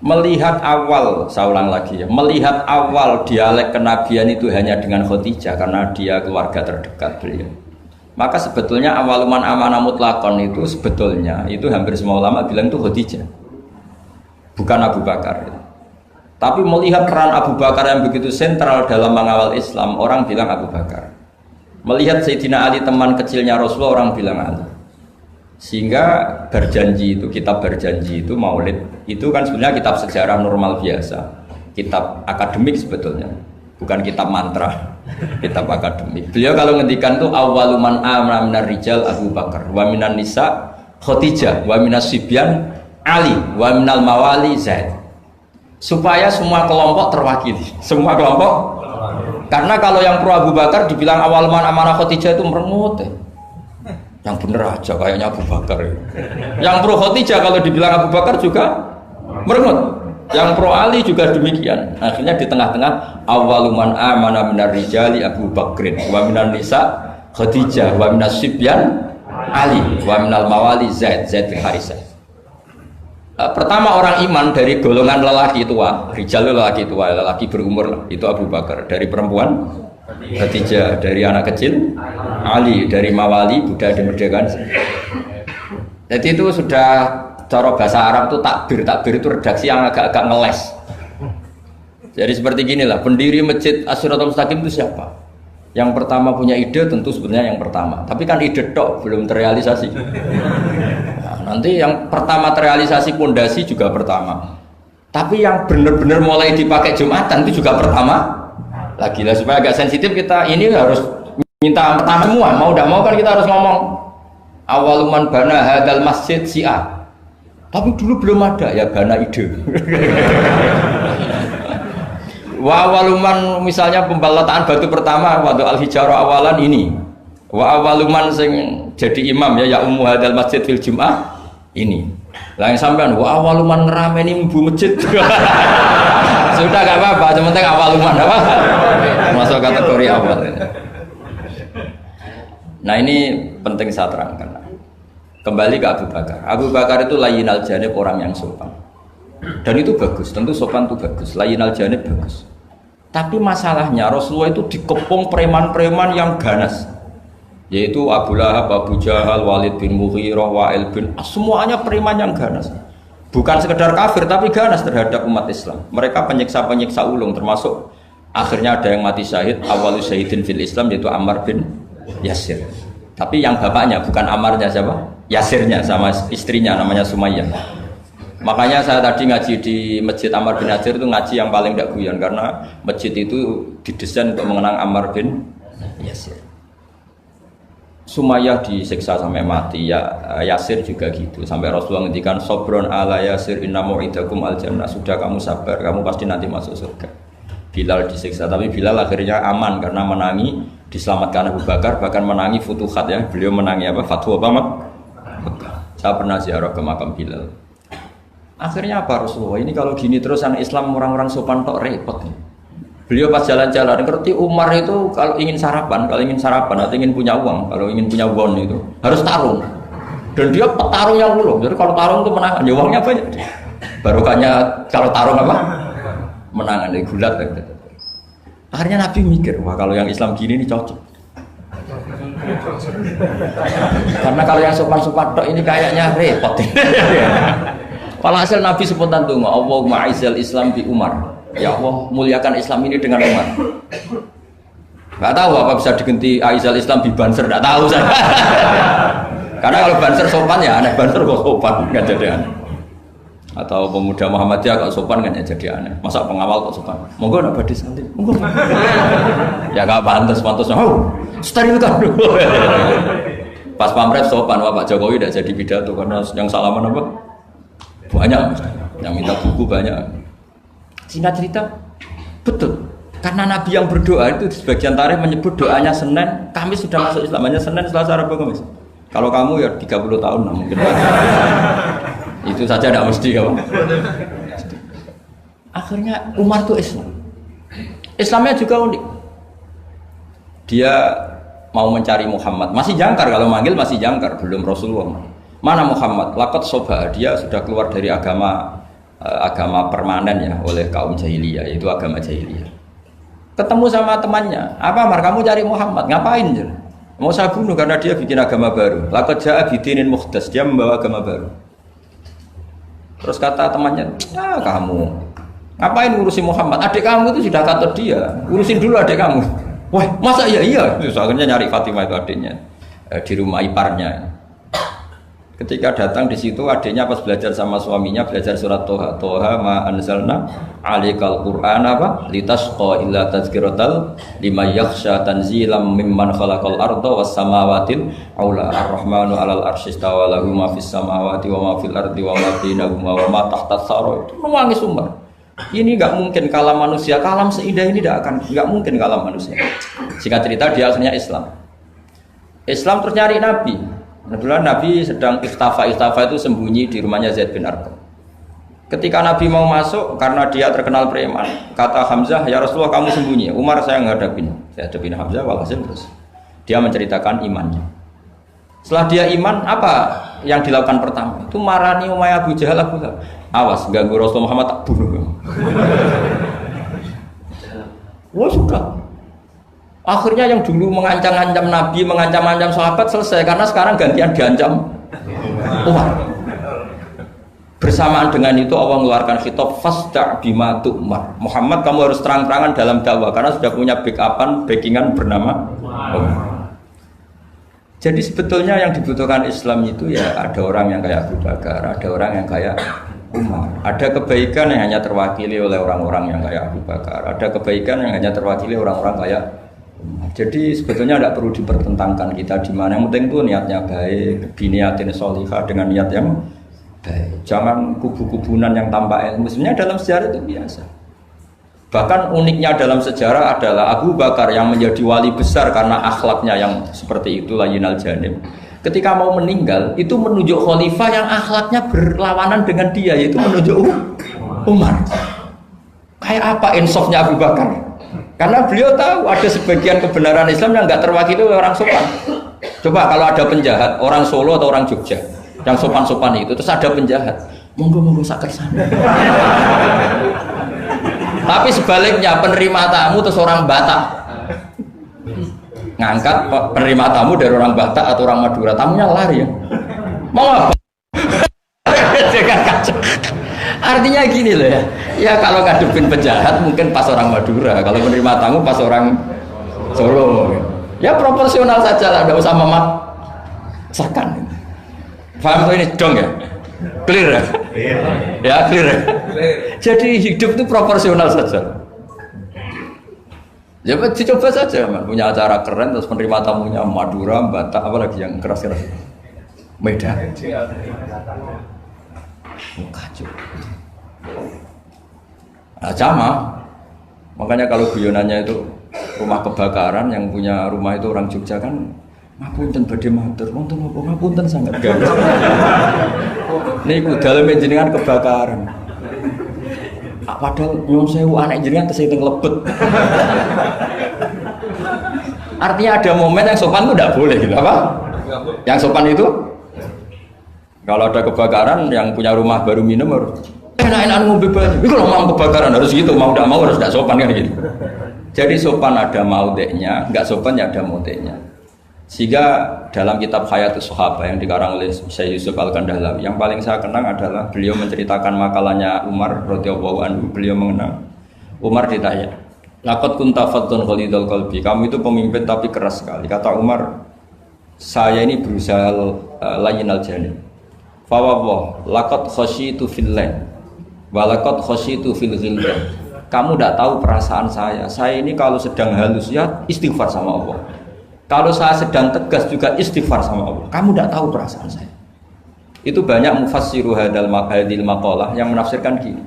melihat awal, saya ulang lagi ya, melihat awal dialek kenabian itu hanya dengan Khadijah karena dia keluarga terdekat beliau. Maka sebetulnya awaluman amanah mutlakon itu sebetulnya itu hampir semua ulama bilang itu Khadijah, bukan Abu Bakar. Tapi melihat peran Abu Bakar yang begitu sentral dalam mengawal Islam, orang bilang Abu Bakar. Melihat Sayyidina Ali teman kecilnya Rasulullah, orang bilang Ali. Sehingga berjanji itu, kitab berjanji itu maulid itu kan sebenarnya kitab sejarah normal biasa, kitab akademik sebetulnya, bukan kitab mantra, kitab akademik. Beliau kalau ngendikan tuh awaluman amana minar rijal Abu Bakar, wa minan nisa Khadijah, wa minas sibyan Ali, wa minal mawali Zaid, supaya semua kelompok terwakili, semua kelompok. Karena kalau yang pro Abu Bakar dibilang awaluman amanah Khadijah itu merengut ya. Yang bener aja kayaknya Abu Bakar ya. Yang pro Khadijah kalau dibilang Abu Bakar juga merengut. Yang pro Ali juga demikian. Akhirnya di tengah-tengah awaluman amana minar rijali Abu Bakrin wa minan nisa Khadijah wa minas sibyan Ali wa minal mawali Zaid bin Harisah. Pertama orang iman dari golongan lelaki tua, rijal lelaki tua, lelaki berumur itu Abu Bakar. Dari perempuan Khadijah, dari anak kecil Ali, dari mawali budak dimerdekakan. Jadi itu sudah cara bahasa Arab itu takbir itu redaksi yang agak-agak ngeles. Jadi seperti ginilah, pendiri masjid As-Siratal Mustaqim itu siapa? Yang pertama punya ide tentu sebenarnya yang pertama, tapi kan ide tok belum terrealisasi. Nah, nanti yang pertama terrealisasi pondasi juga pertama, tapi yang benar-benar mulai dipakai Jumatan itu juga pertama lagi lah. Supaya agak sensitif kita ini harus minta pertama semua, mau tidak mau kan kita harus ngomong awaluman bana hadal masjid si'a, tapi dulu belum ada ya bana ide. Wa awaluman misalnya pembalataan batu pertama waktu al-hijarah awalan ini. Wa awaluman sing jadi imam ya ummu hadal masjid fil jum'ah ini. Lah yang sampean wa awaluman ngerameni mbu masjid. Sudah enggak apa-apa, cuma penting awaluman apa? Masuk kategori awal. Nah, ini penting saya terangkan. Kembali ke Abu Bakar. Abu Bakar itu layyinal janib, orang yang sopan. Dan itu bagus, tentu sopan itu bagus, layyinal janib bagus. Tapi masalahnya Rasulullah itu dikepung preman-preman yang ganas, yaitu Abu Lahab, Abu Jahal, Walid bin Mughirah, Wa'il bin As, semuanya preman yang ganas. Bukan sekedar kafir tapi ganas terhadap umat Islam. Mereka penyiksa-penyiksa ulung, termasuk akhirnya ada yang mati syahid, awalul syahidin fil Islam, yaitu Ammar bin Yasir. Tapi yang bapaknya bukan Ammarnya, siapa? Yasirnya, sama istrinya namanya Sumayyah. Makanya saya tadi ngaji di Masjid Ammar bin Yasir itu ngaji yang paling tidak guyon, karena masjid itu didesain untuk mengenang Ammar bin Yasir. Sumayyah disiksa sampai mati, ya Yasir juga gitu. Sampai Rasulullah ngendikan sobron ala Yasir inna mu'idakum al jannah, sudah kamu sabar, kamu pasti nanti masuk surga. Bilal disiksa, tapi Bilal akhirnya aman karena menangi, diselamatkan Abu Bakar, bahkan menangi futuhat ya. Beliau menangi apa? Fatwa apa? Saya pernah ziarah ke makam Bilal. Akhirnya apa Rasulullah? Ini kalau gini terus anak Islam orang-orang sopan tok repot. Beliau pas jalan-jalan ngerti Umar itu kalau ingin sarapan atau ingin punya uang, kalau ingin punya won itu harus tarung. Dan dia petarung yang ulung. Jadi kalau tarung itu menang, ya uangnya banyak. Barokahnya kalau tarung apa? Menangan dari gulat. Akhirnya Nabi mikir, wah kalau yang Islam gini ini cocok. Karena kalau yang sopan-sopan tok ini kayaknya repot. Walhasil Nabi spontan donga, Allahumma a'izzal Islam bi Umar. Ya Allah, muliakan Islam ini dengan Umar. Enggak tahu apa bisa diganti a'izzal Islam bi Banser, enggak tahu saya. Karena kalau Banser sopan ya aneh, Banser kok sopan enggak jadi aneh. Atau pemuda Muhammadiyah kalau sopan kan ya jadi aneh. Masa pengawal kok sopan? Monggo nak badhe santai. Monggo. Ya enggak pantas. Oh, steril kan. Pas pamret sopan, wah Pak Jokowi tidak jadi pidato karena yang salaman apa? Banyak, yang minta buku banyak. Singkat cerita, betul. Karena Nabi yang berdoa itu di sebagian tarikh menyebut doanya Senin, Kamis sudah masuk Islam. Hanya Senin, Selasa, Rabu, Kamis. Kalau kamu ya 30 tahun lah mungkin. Itu saja tidak mesti kamu. Akhirnya Umar itu Islam. Islamnya juga unik. Dia mau mencari Muhammad. Masih jangkar, kalau manggil masih jangkar, belum Rasulullah. Mana Muhammad? Laqad soba, dia sudah keluar dari agama permanen ya oleh kaum jahiliyah, yaitu agama jahiliyah. Ketemu sama temannya, apa Mar, kamu cari Muhammad, ngapain? Mau saya bunuh karena dia bikin agama baru. Laqad ja'a bidinin mukhdas, dia membawa agama baru. Terus kata temannya, kamu ngapain ngurusin Muhammad? Adik kamu itu sudah kata dia, urusin dulu adik kamu. Wah, masa iya? Terus akhirnya nyari Fatimah itu adiknya di rumah iparnya. Ketika datang di situ adiknya pas belajar sama suaminya belajar surat Toha. Toha ma anzalna alikal Qur'an apa? Litasqa illa tazkiratal liman yakhsha tanzilam mimman khalaqal arda was samawatil aula ar-rahmanu 'alal arsy istawa lahu ma fis samawati wa ma fil ardi wa ma bainahuma wa ma tahtas sara. Itu nangis Umar. Ini enggak mungkin kalam manusia, kalam seindah ini enggak mungkin kalam manusia. Singkat cerita dia akhirnya Islam terus nyari Nabi. Kebetulan Nabi sedang ikhtafa itu sembunyi di rumahnya Zaid bin Arqam. Ketika Nabi mau masuk, karena dia terkenal preman, kata Hamzah, ya Rasulullah kamu sembunyi, Umar saya hadapin Hamzah, walhasil terus dia menceritakan imannya. Setelah dia iman, apa yang dilakukan pertama? Itu marani Umayyah Abu Jahal, awas ganggu Rasulullah Muhammad tak bunuh. Wah sudah. Akhirnya yang dulu mengancam-ancam Nabi, mengancam-ancam sahabat selesai karena sekarang gantian diancam Umar. Bersamaan dengan itu Allah mengeluarkan khitab fasda' bima tu'mar. Muhammad kamu harus terang-terangan dalam dakwah karena sudah punya backingan bernama Umar. Jadi sebetulnya yang dibutuhkan Islam itu ya ada orang yang kayak Abu Bakar, ada orang yang kayak Umar. Ada kebaikan yang hanya terwakili oleh orang-orang yang kayak Abu Bakar. Ada kebaikan yang hanya terwakili orang-orang kayak Umar. Jadi sebetulnya tidak perlu dipertentangkan kita di mana. Yang penting itu niatnya baik, biniatin sholihah dengan niat yang baik. Jangan kubu-kubunan yang tanpa ilmu. Sebenarnya dalam sejarah itu biasa. Bahkan uniknya dalam sejarah adalah Abu Bakar yang menjadi wali besar karena akhlaknya yang seperti itu layyinal janib. Ketika mau meninggal itu menunjuk khalifah yang akhlaknya berlawanan dengan dia, yaitu menunjuk Umar. Kayak apa insafnya Abu Bakar? Karena beliau tahu ada sebagian kebenaran Islam yang nggak terwakili oleh orang sopan. Coba kalau ada penjahat, orang Solo atau orang Jogja, yang sopan-sopan itu, terus ada penjahat, monggo sakit sana. Tapi sebaliknya penerima tamu terus orang Batak, ngangkat penerima tamu dari orang Batak atau orang Madura, tamunya lari ya. Mau apa? Jangan kacau. Artinya gini loh ya. Ya kalau ngadepin penjahat mungkin pas orang Madura, kalau menerima tamu pas orang Solo. Ya proporsional saja lah, tidak usah memaksakan. Paham tuh ini dong ya? Clear ya? Ya clear ya? Jadi hidup itu proporsional saja. Ya dicoba saja, man. Punya acara keren terus penerima tamunya Madura, Batak, apalagi yang keras-keras. Medan. Kacau. Nah, sama. Makanya kalau guyonannya itu rumah kebakaran, yang punya rumah itu orang Jogja kan, ngapunten badhe matur, wonten apa ngapunten sangat gampang. Niku dalem jenengan kebakaran. Padahal nyuwun sewu anak jenengan tesih teng lebet. Artinya ada momen yang sopan itu tidak boleh gitu, apa? Yang sopan itu kalau ada kebakaran yang punya rumah baru minum harus enak-enak ngombe banyu. Itu kalau mau kebakaran harus gitu, mau tidak mau harus tidak sopan kan gitu. Jadi sopan ada maudeknya, enggak sopan ya ada maudeknya. Sehingga dalam kitab Hayatus Sahabah yang dikarang oleh Syekh Yusuf Al-Kandahlawi, yang paling saya kenang adalah beliau menceritakan makalahnya Umar radhiyallahu anhu. Beliau mengenang Umar ditanya, "Laqad kunta faddun ghalidul qalbi." Kamu itu pemimpin tapi keras sekali. Kata Umar, "Saya ini berusaha layyinal janib." Fa wallah laqad khasyitu fillah wa laqad khasyitu fil ghilban. Kamu tidak tahu perasaan saya. Saya ini kalau sedang halus ya istighfar sama Allah. Kalau saya sedang tegas juga istighfar sama Allah. Kamu tidak tahu perasaan saya. Itu banyak mufassiru hadal maqalah yang menafsirkan gini.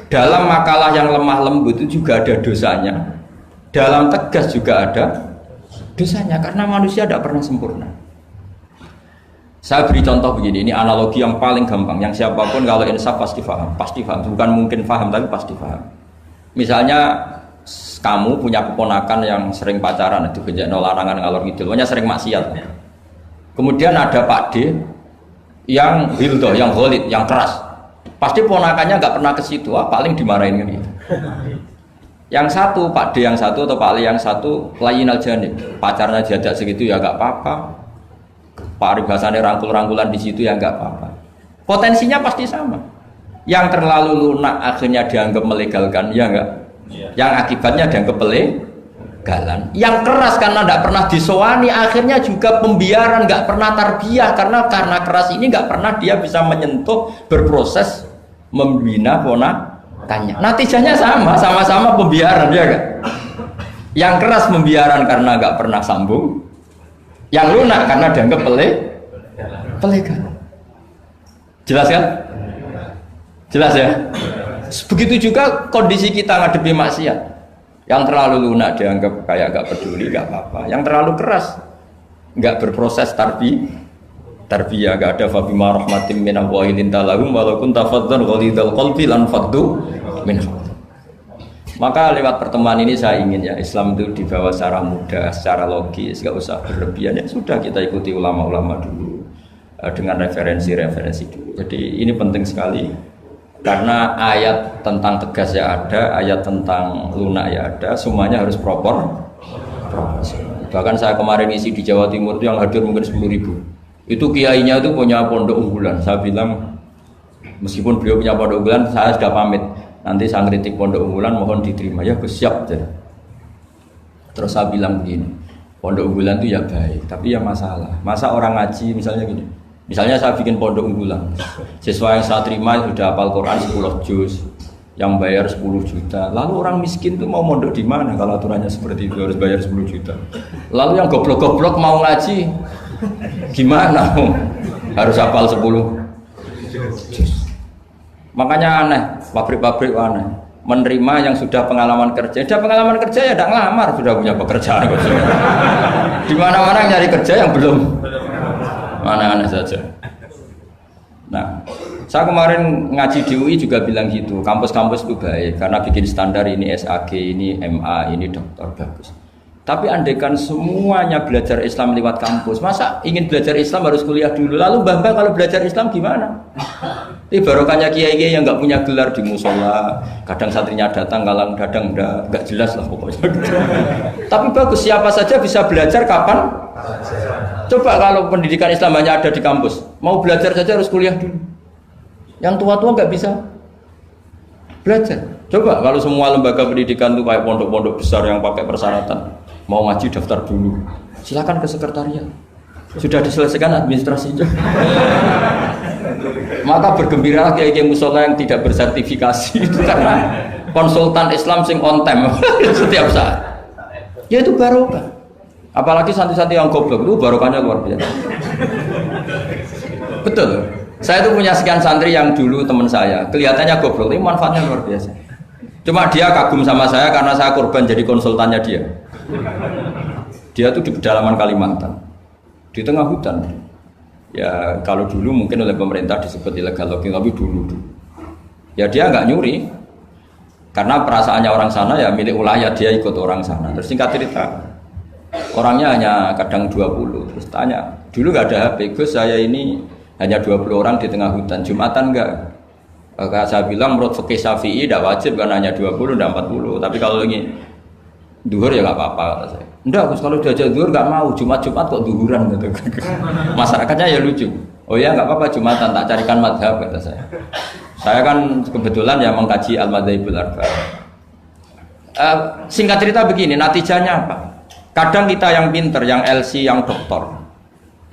Dalam makalah yang lemah lembut itu juga ada dosanya. Dalam tegas juga ada dosanya karena manusia tidak pernah sempurna. Saya beri contoh begini, ini analogi yang paling gampang, yang siapapun kalau insaf pasti paham, bukan mungkin paham tapi pasti paham. Misalnya kamu punya keponakan yang sering pacaran, itu kejadian larangan ngalor ngidul, pokoknya sering maksiat. Kemudian ada Pak D yang hildo, yang ghalid, yang keras. Pasti ponakannya nggak pernah ke situ, paling dimarahin kan gitu. Yang satu Pak D yang satu atau Pak Ali yang satu layyinal janib, pacarnya diajak segitu ya nggak apa-apa. Paribasannya rangkul-rangkulan di situ ya nggak apa-apa. Potensinya pasti sama. Yang terlalu lunak akhirnya dianggap melegalkan, ya enggak? Yang akibatnya dianggap pelegalan. Yang keras karena tidak pernah disowani, akhirnya juga pembiaran, nggak pernah tarbiyah karena keras ini nggak pernah dia bisa menyentuh, berproses membina ponakannya. Natijanya sama-sama pembiaran, ya kan? Yang keras pembiaran karena nggak pernah sambung. Yang lunak karena dianggap pelegalan. Jelas kan? Jelas ya? Begitu juga kondisi kita ngadepi maksiat. Yang terlalu lunak dianggap kayak gak peduli, gak apa-apa. Yang terlalu keras gak berproses tarbiyah, gak ada fabima rahmatim minallahi linta lahum walaupun tafaddan ghalidul qalbi lan faddu min hawli. Maka lewat pertemuan ini saya ingin ya Islam itu dibawa secara mudah, secara logis, gak usah berlebihan. Ya sudah kita ikuti ulama-ulama dulu dengan referensi-referensi dulu. Jadi ini penting sekali karena ayat tentang tegas ya ada, ayat tentang lunak ya ada, semuanya harus proporsional. profesional. Bahkan saya kemarin isi di Jawa Timur itu yang hadir mungkin 10.000. Itu kiainya itu punya pondok unggulan. Saya bilang meskipun beliau punya pondok unggulan, saya sudah pamit. Nanti saya kritik pondok unggulan mohon diterima ya, siap. Terus saya bilang begini, pondok unggulan itu ya baik, tapi ya masalah. Masa orang ngaji misalnya gini. Misalnya saya bikin pondok unggulan, siswa yang saya terima sudah hafal Quran 10 juz, yang bayar 10 juta. Lalu orang miskin itu mau mondok di mana kalau aturannya seperti itu harus bayar 10 juta. Lalu yang goblok-goblok mau ngaji gimana? Harus hafal 10 juz. Makanya aneh, pabrik-pabrik aneh. Menerima yang sudah pengalaman kerja. Sudah pengalaman kerja ya tidak ngelamar, sudah punya pekerjaan. Di mana-mana nyari kerja yang belum. Mana-mana saja. Nah, saya kemarin ngaji di UI juga bilang gitu, kampus-kampus itu baik karena bikin standar ini SAG, ini MA, ini dokter bagus. Tapi andaikan semuanya belajar Islam lewat kampus, masa ingin belajar Islam harus kuliah dulu? Lalu Mbak kalau belajar Islam gimana? Ini barokahnya kiai-kiai yang nggak punya gelar di musola, kadang santrinya datang, kadang nggak jelas lah pokoknya. Tapi bagus, siapa saja bisa belajar kapan? Coba kalau pendidikan Islam hanya ada di kampus, mau belajar saja harus kuliah dulu. Yang tua-tua nggak bisa belajar. Coba kalau semua lembaga pendidikan itu kayak pondok-pondok besar yang pakai persyaratan, mau ngaji daftar dulu, silakan ke sekretariat. Sudah diselesaikan administrasinya. Maka bergembira kiai-kiai musola yang tidak bersertifikasi itu karena konsultan Islam sing on time setiap saat. Ya itu barokah. Apalagi santri-santri yang goblok itu barokahnya luar biasa. Betul. Saya itu punya sekian santri yang dulu teman saya, kelihatannya goblok, tapi manfaatnya luar biasa. Cuma dia kagum sama saya karena saya korban jadi konsultannya dia. Dia itu di pedalaman Kalimantan, di tengah hutan. Ya kalau dulu mungkin oleh pemerintah disebut illegal logging, tapi dulu. Ya dia nggak nyuri, karena perasaannya orang sana ya milik wilayah, dia ikut orang sana. Terus singkat cerita, orangnya hanya kadang 20. Terus tanya, dulu nggak ada HP, Gus saya ini hanya 20 orang di tengah hutan, Jumatan enggak? Maka saya bilang menurut fikih Syafi'i tidak wajib kan hanya 20 dan 40. Tapi kalau lagi duhur ya nggak apa-apa kata saya. Enggak, Gus kalau diajak duhur nggak mau, Jumat kok duhuran gitu. Masyarakatnya ya lucu. Oh ya nggak apa-apa Jumatan, tak carikan madhab kata saya. Saya kan kebetulan ya mengkaji al-madzhabul arba'. Singkat cerita begini, natijahnya apa? Kadang kita yang pinter, yang LC, yang doktor,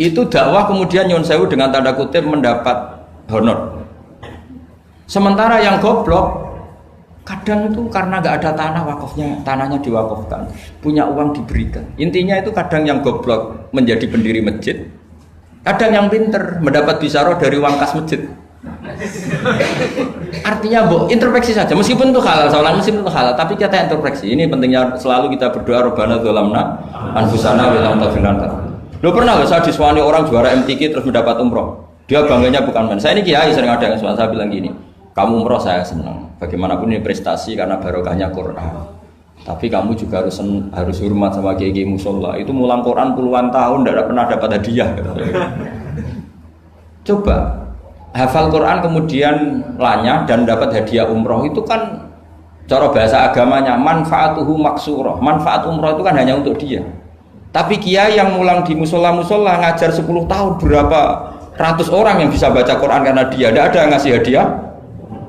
itu dakwah kemudian nyun sewu dengan tanda kutip mendapat honor. Sementara yang goblok kadang itu karena nggak ada tanah wakafnya, tanahnya diwakafkan, punya uang diberikan. Intinya itu kadang yang goblok menjadi pendiri masjid, kadang yang pinter mendapat bisaroh dari uang kas masjid. Artinya introspeksi saja, meskipun itu halal, meskipun itu halal, tapi kita introspeksi. Ini pentingnya selalu kita berdoa Rabbana dzalamna anfusana wa lam taghfir lana. Lo pernah nggak saya disuani orang juara MTQ terus mendapat umroh? Dia bangganya bukan main. Saya ini kiai sering ada yang suami saya bilang gini, kamu umroh saya senang. Bagaimanapun ini prestasi karena barokahnya Quran. Tapi kamu juga harus hormat sama kiai musola. Itu mulang Quran puluhan tahun tidak pernah dapat hadiah. Coba hafal Quran kemudian lanyah dan dapat hadiah umroh itu kan cara bahasa agamanya manfaatuhu maksurah. Manfaat umroh itu kan hanya untuk dia. Tapi kiai yang mulang di musola-musola ngajar 10 tahun berapa ratus orang yang bisa baca Quran karena dia tidak ada yang ngasih hadiah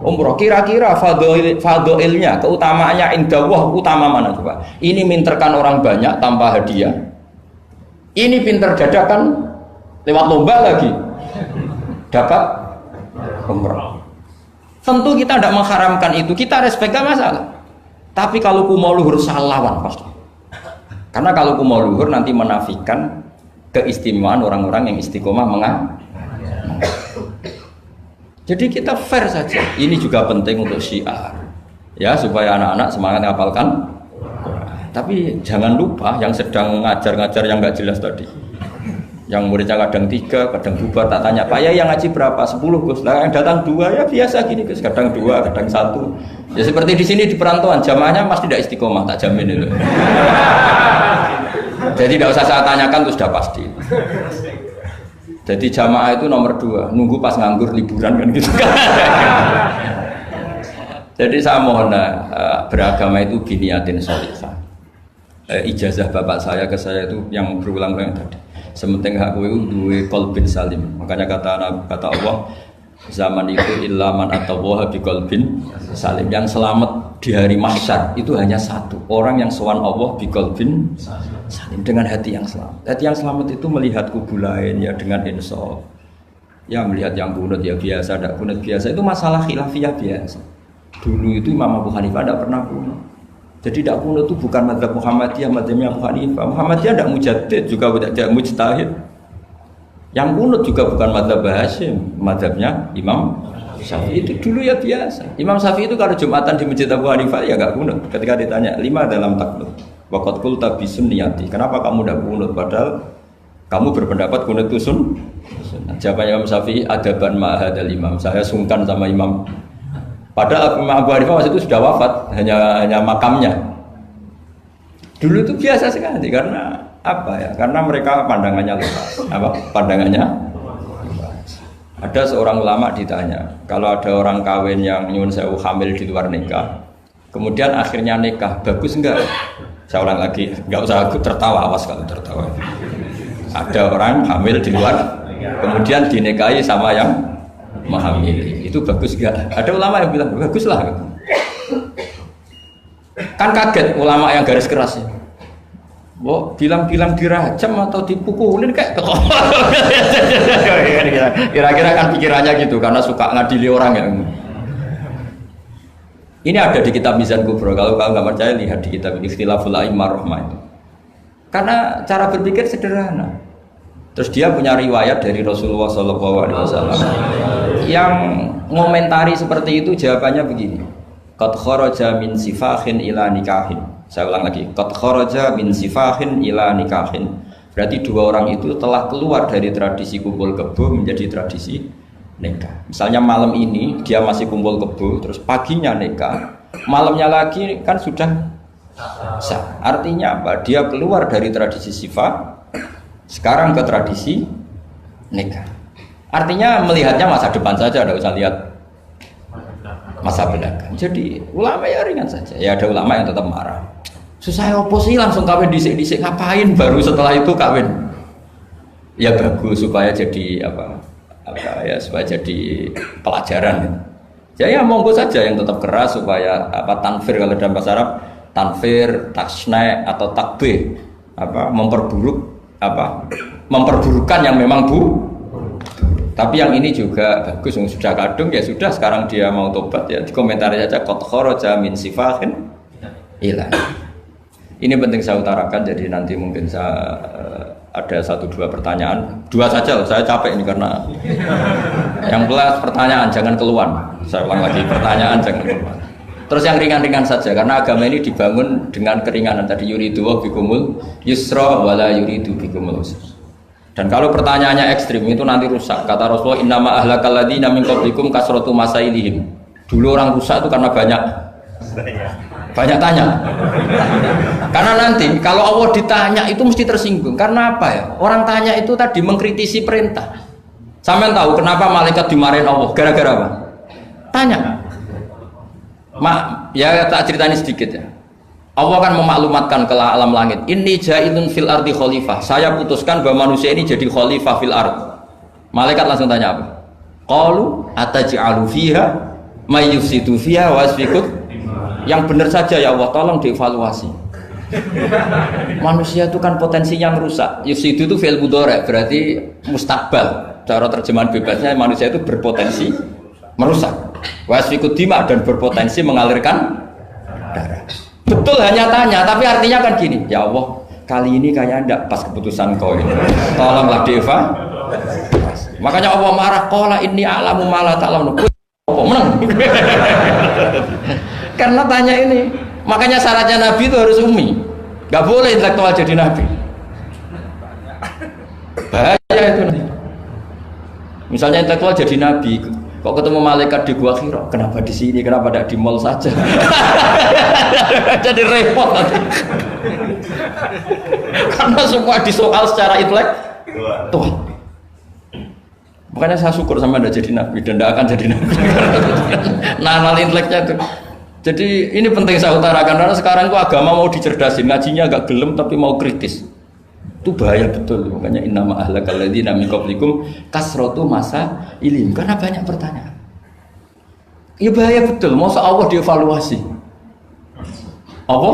umroh. Kira-kira fadhoilnya, keutamaannya indallah utama mana coba? Ini minterkan orang banyak tanpa hadiah. Ini pinter dadakan lewat lomba lagi dapat umroh. Tentu kita tidak mengharamkan itu, kita respect gak masalah. Tapi kalau kumo luhur salah lawan pasti. Karena kalau kumo luhur nanti menafikan keistimewaan orang-orang yang istiqomah Jadi kita fair saja. Ini juga penting untuk syiar, ya supaya anak-anak semangat ngapalkan. Tapi jangan lupa yang sedang ngajar-ngajar yang nggak jelas tadi. Yang muridnya kadang 3, kadang bubar, tak tanya, Pak ya yang ngaji berapa? 10 Gus. Lah yang datang 2 ya biasa gini Gus. Kadang 2, kadang 1. Ya seperti di sini di perantauan, jamaahnya pasti tidak istiqomah, tak jamin itu. Jadi tidak usah saya tanyakan itu sudah pasti. Jadi jamaah itu nomor 2, nunggu pas nganggur liburan kan gitu kan. Jadi saya mohon beragama itu biniatin sholihah. ijazah bapak saya ke saya itu yang berulang-ulang tadi. Sementing aku itu duwe qalbin salim. Makanya kata Allah, zaman itu illa man atawaha biqalbin salim. Yang selamat di hari mahsyar itu hanya satu, orang yang sowan Allah biqalbin salim, dengan hati yang selamat. Hati yang selamat itu melihat kubu lain ya dengan insaf. Ya melihat yang kunut ya biasa, tidak kunut biasa, itu masalah khilafiyah biasa. Dulu itu Imam Abu Hanifah tidak pernah kunut. Jadi tidak kunut itu bukan mazhab Muhammadiyah, mazhabnya Abu Hanifah. Muhammadiyah tidak mujaddid, juga tidak mujtahid. Yang kunut juga bukan mazhab Hasyim, mazhabnya Imam Syafi'i. Itu dulu ya biasa. Imam Syafi'i itu kalau Jumatan di Masjid Abu Hanifah ya enggak kunut. Ketika ditanya, 5 dalam takluk. Waqad qulta bi sunniyati. Kenapa kamu tidak kunut padahal kamu berpendapat kunut itu sunnah? Jawaban Imam Syafi'i, adaban ma'hadal imam. Saya sungkan sama Imam. Padahal Imam Abu Hanifah waktu itu sudah wafat, hanya makamnya. Dulu itu biasa sekali karena apa ya? Karena mereka pandangannya luas. Apa? Pandangannya luas. Ada seorang ulama ditanya, kalau ada orang kawin yang nyuwun sewu hamil di luar nikah, kemudian akhirnya nikah, bagus enggak? Saya ulang lagi, enggak usah tertawa, awas kalau tertawa. Ada orang hamil di luar, kemudian dinikahi sama yang menghamili, itu bagus enggak? Ada ulama yang bilang bagus lah. Kan kaget ulama yang garis keras ya. Bilang-bilang dirajam atau dipukulin kayak kira-kira kan pikirannya gitu karena suka ngadili orang ya. Ini ada di kitab Mizan Kubro. Kalau kamu nggak percaya lihat di kitab Ikhtilaful A'immah Rahmah itu. Karena cara berpikir sederhana. Terus dia punya riwayat dari Rasulullah SAW yang ngomentari seperti itu, jawabannya begini. Qad kharaja min sifahin ila nikahin. Saya ulang lagi. Qad kharaja min sifahin ila nikahin. Berarti dua orang itu telah keluar dari tradisi kumpul kebo menjadi tradisi nikah. Misalnya malam ini dia masih kumpul kebo, terus paginya nikah, malamnya lagi kan sudah sah. Artinya apa? Dia keluar dari tradisi sifat sekarang ke tradisi nikah. Artinya melihatnya masa depan saja, tidak usah lihat masa belakang. Jadi ulama ya ringan saja. Ya ada ulama yang tetap marah. Susah apa sih langsung kawin disik-disik, ngapain baru setelah itu kawin? Ya bagus supaya jadi apa ya, supaya jadi pelajaran. Ya monggo saja yang tetap keras supaya apa tanfir, kalau dalam bahasa Arab tanfir, taksna atau takbih, apa memperburukan yang memang tapi yang ini juga bagus, yang sudah kadung ya sudah, sekarang dia mau tobat ya dikomentari saja qad kharaja min sifahin ila. Ini penting saya utarakan, jadi nanti mungkin saya ada 1-2 pertanyaan, 2 saja, saya capek ini karena yang belas pertanyaan jangan keluar. Saya ulang lagi, pertanyaan jangan keluar. Terus yang ringan-ringan saja, karena agama ini dibangun dengan keringanan. Tadi yuridu wa bikumul yusra wala yuridu bikumul usra. Dan kalau pertanyaannya ekstrim itu nanti rusak. Kata Rasulullah, innama ahlakal ladzina min qablikum kasratu masailihim. Dulu orang rusak itu karena banyak tanya. Karena nanti kalau Allah ditanya itu mesti tersinggung. Karena apa ya? Orang tanya itu tadi mengkritisi perintah. Sampean tahu kenapa malaikat dimarahin Allah? Gara-gara apa? Tanya. Ya tak ceritani sedikit ya. Allah kan memaklumatkan ke alam langit. Inni ja'ilun fil ardi khalifah. Saya putuskan bahwa manusia ini jadi khalifah fil ard. Malaikat langsung tanya apa? Qalu ataj'alu fiha may yufsidu fiha wa yasfiku. Yang benar saja ya Allah, tolong dievaluasi. Manusia itu kan potensi yang rusak. Yufsidu itu fi'il mudhari', berarti mustakbal. Cara terjemahan bebasnya manusia itu berpotensi merusak. Wasfikut dima, dan berpotensi mengalirkan darah. Betul hanya tanya, tapi artinya kan gini, ya Allah, kali ini kayaknya enggak pas keputusan kau ini. Tolonglah Deva. Makanya Allah marah, qala inni a'lamu ma la ta'lamun. Apa menang? Karena tanya ini. Makanya syaratnya Nabi itu harus ummi. Enggak boleh intelektual jadi Nabi. Bahaya itu nanti. Misalnya intelektual jadi Nabi, kok ketemu malaikat di Gua Hira, kenapa di sini, kenapa tidak di mall saja? Jadi repot nanti. Karena semua disoal secara intelektual. Makanya saya syukur sama Anda jadi Nabi dan tidak akan jadi Nabi. Nah, inteleknya itu. Jadi ini penting saya utarakan karena sekarang itu agama mau dicerdasin, ngajinya agak gelem tapi mau kritis. Itu bahaya betul. Makanya innama ahlakal ladzina min qablikum kasratu masa ilim, karena banyak pertanyaan. Ya bahaya betul. Masa Allah dievaluasi. Apa?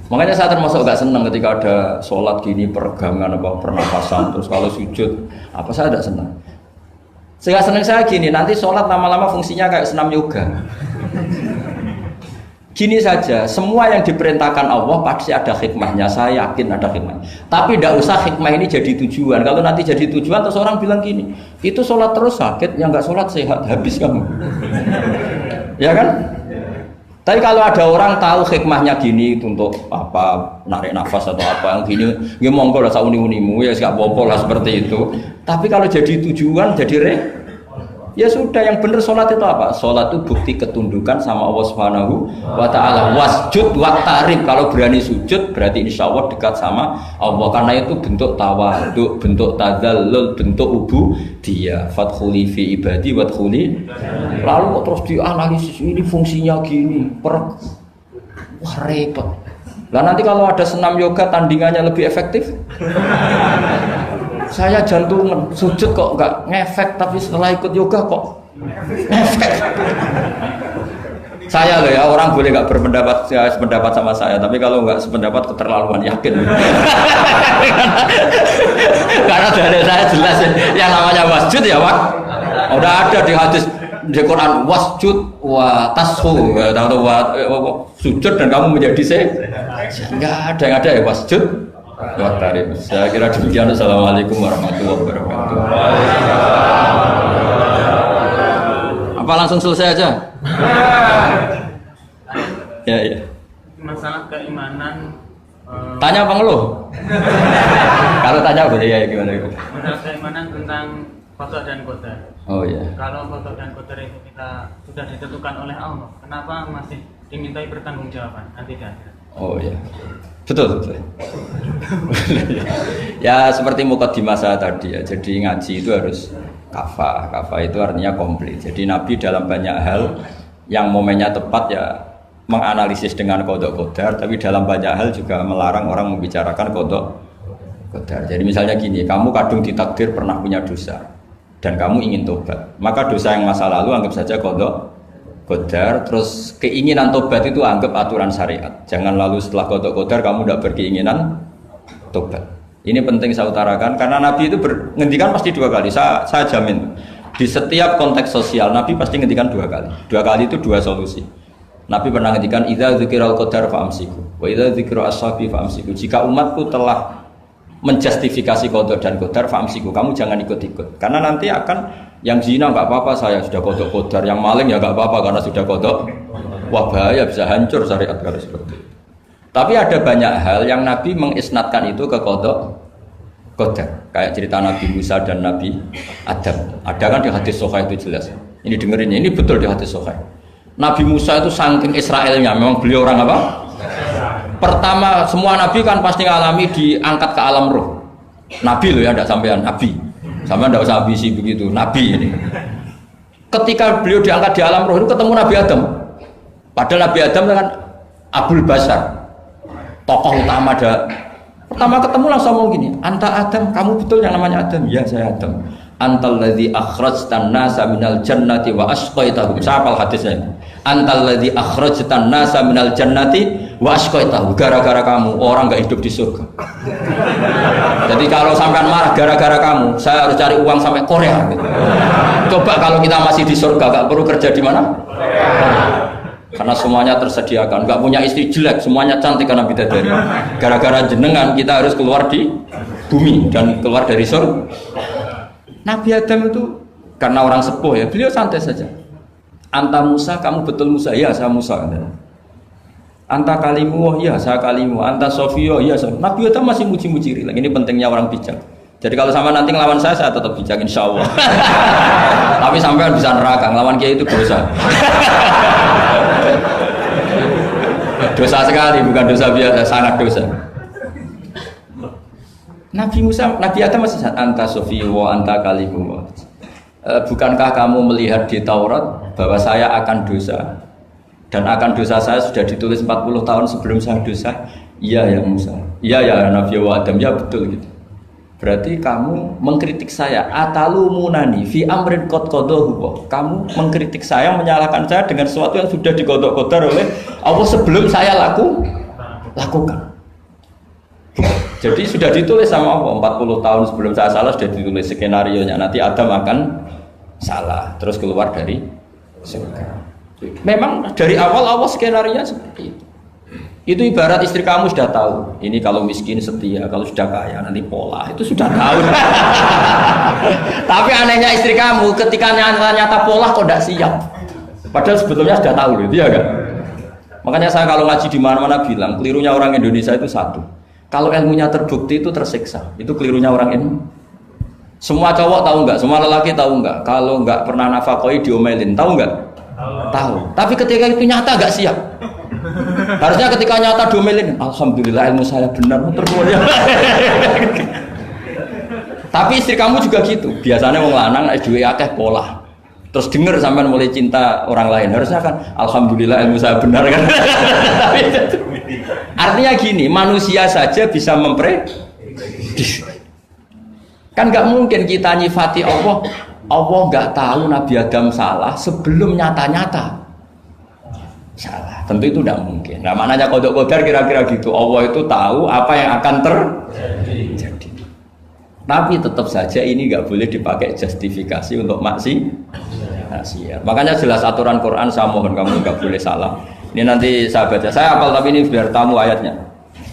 Makanya saya termasuk gak senang ketika ada sholat gini peregangan apa pernapasan terus kalau sujud apa saya tidak senang. Saya senang saya gini nanti sholat lama-lama fungsinya kayak senam yoga. Gini saja, semua yang diperintahkan Allah pasti ada hikmahnya, saya yakin ada hikmah. Tapi tidak usah hikmah ini jadi tujuan. Kalau nanti jadi tujuan terus orang bilang gini, itu sholat terus sakit, yang nggak sholat sehat, habis kamu. Ya kan? Tapi kalau ada orang tahu hikmahnya gini untuk apa, narik nafas atau apa yang gini, ya monggo lah sauni-unimu ya nggak apa-apa lah seperti itu. Tapi kalau jadi tujuan, jadi ya sudah, yang benar sholat itu apa? Sholat itu bukti ketundukan sama Allah Subhanahu wa ta'ala. Wasjud waqtarib, kalau berani sujud berarti insya Allah dekat sama Allah. Karena itu bentuk tawaduk, bentuk tadzallul, bentuk ubudiyah. Fadkhuli fi ibadi wadkhuli. Lalu kok terus dianalisis ini fungsinya gini, wah repot. Lah nanti kalau ada senam yoga tandingannya lebih efektif? Saya jantungan, sujud kok nggak ngefek, tapi setelah ikut yoga kok ngefek. Saya loh ya, orang boleh nggak berpendapat sependapat sama saya, tapi kalau nggak sependapat keterlaluan, yakin. Karena dari saya jelas yang namanya wasjud ya Wak. Udah ada di hadis di Quran wasjud wa tashu, atau sujud dan kamu menjadi nggak ada yang ada ya wasjud. Waqtarib. Saya kira demikian. Assalamualaikum warahmatullahi wabarakatuh. Apa langsung selesai aja? Ya. Masalah keimanan. Tanya apa ngeluh? Kalau tanya boleh ya gimana? Masalah keimanan tentang qada dan qadar. Oh iya. Kalau qada dan qadar itu kita sudah ditentukan oleh Allah, kenapa masih dimintai pertanggungjawaban nanti di akhirat? Oh iya. Betul. Ya seperti mukadimah saya tadi ya. Jadi ngaji itu harus kafah. Kafah itu artinya komplit. Jadi Nabi dalam banyak hal yang momennya tepat ya menganalisis dengan qada qadar, tapi dalam banyak hal juga melarang orang membicarakan qada qadar. Jadi misalnya gini, kamu kadung ditakdir pernah punya dosa dan kamu ingin tobat, maka dosa yang masa lalu anggap saja qada qadar, terus keinginan tobat itu anggap aturan syariat. Jangan lalu setelah qada qadar kamu tidak berkeinginan tobat. Ini penting saya utarakan karena Nabi itu ngendikan pasti dua kali. Saya jamin di setiap konteks sosial Nabi pasti ngendikan dua kali. Dua kali itu dua solusi. Nabi pernah ngendikan idza dzikiral qadar fa'amsiku wa idza dzikra ashabi fa'amsiku. Jika umatku telah menjustifikasi qada dan qadar fa'amsiku, kamu jangan ikut-ikut. Karena nanti akan yang zina nggak apa-apa, saya sudah qada qadar, yang maling ya nggak apa-apa karena sudah qada. Wah bahaya, bisa hancur syariat kalau seperti itu. Tapi ada banyak hal yang Nabi mengisnadkan itu ke qada qadar. Kayak cerita Nabi Musa dan Nabi Adam. Ada kan di hadis Sahih itu jelas. Ini dengerin ya, ini betul di hadis Sahih. Nabi Musa itu saking Israelnya, memang beliau orang apa? Pertama, semua Nabi kan pasti ngalami diangkat ke alam roh. Nabi loh ya, tidak sampean Nabi. Sampean tidak usah ambisi begitu, Nabi ini. Ketika beliau diangkat di alam roh itu ketemu Nabi Adam. Padahal Nabi Adam kan Abul Basar, tokoh utama ada. Pertama ketemu langsung ngomong gini, anta Adam, kamu betul yang namanya Adam? Ya saya Adam. Antal ladzi akhrajtan nasa minal jannati wa asqaitahum. Siapa hadisnya? Antal ladzi akhrajtan nasa minal jannati wa asqaitahum. Gara-gara kamu orang enggak hidup di surga. Jadi kalau sampean marah gara-gara kamu, saya harus cari uang sampai Korea gitu. Coba kalau kita masih di surga enggak perlu kerja di mana? Karena semuanya tersediakan, enggak punya istri jelek, semuanya cantik karena bidadari. Gara-gara jenengan kita harus keluar di bumi dan keluar dari surga. Nabi Adam itu karena orang sepuh ya, beliau santai saja. Anta Musa, kamu betul Musa? Ya, saya Musa. Anta kalimu, ya saya kalimu. Anta Sofio, ya saya. Nabi Adam masih muji-muji. Ini pentingnya orang bijak. Jadi kalau sama nanti ngelawan saya tetap bijak insya Allah. Tapi sampai bisa neraka, ngelawan kiai itu dosa. Dosa sekali, bukan dosa biasa, sangat dosa. Nabi Musa, Nabi Adam masih anta sofiwo, anta kalimu. Bukankah kamu melihat di Taurat bahwa saya akan dosa dan akan dosa saya sudah ditulis 40 tahun sebelum saya dosa. Iya ya Musa, iya ya Nabi Adam, ya betul gitu. Berarti kamu mengkritik saya, atalumunani fi amrin qad qadahu. Kamu mengkritik saya, menyalahkan saya dengan sesuatu yang sudah digodok-godok oleh Allah sebelum saya lakukan. Jadi sudah ditulis sama Allah 40 tahun sebelum saya salah, sudah ditulis skenario-nya nanti Adam akan salah terus keluar dari surga. Memang dari awal Allah skenario-nya seperti itu. Itu ibarat istri kamu sudah tahu, ini kalau miskin setia, kalau sudah kaya nanti pola, itu sudah tahu. Tapi anehnya istri kamu ketika nyata pola kok tidak siap. Padahal sebetulnya sudah tahu gitu ya kan. Makanya saya kalau ngaji di mana-mana bilang, kelirunya orang Indonesia itu satu. Kalau ilmunya terbukti itu tersiksa, itu kelirunya orang ini. Semua cowok tahu nggak? Semua lelaki tahu nggak? Kalau nggak pernah nafakoi diomelin, tahu nggak? Tahu. Tapi ketika itu nyata nggak siap. Harusnya ketika nyata diomelin, alhamdulillah ilmu saya benar termulia. Tapi istri kamu juga gitu. Biasanya wong lanang duwe akeh pola. Terus denger sampean mulai cinta orang lain. Harusnya kan alhamdulillah ilmu saya benar kan. Artinya gini, manusia saja bisa memprediksi. Kan nggak mungkin kita nyifati Allah. Allah nggak tahu Nabi Adam salah sebelum nyata-nyata salah. Tentu itu tidak mungkin. Nah, maknanya kodok kodar kira-kira gitu. Allah itu tahu apa yang akan terjadi. Tapi tetap saja ini nggak boleh dipakai justifikasi untuk maksiat. Makanya jelas aturan Quran, saya mohon kamu nggak boleh salah. Ini nanti saya baca. Saya hafal tapi ini biar tamu ayatnya.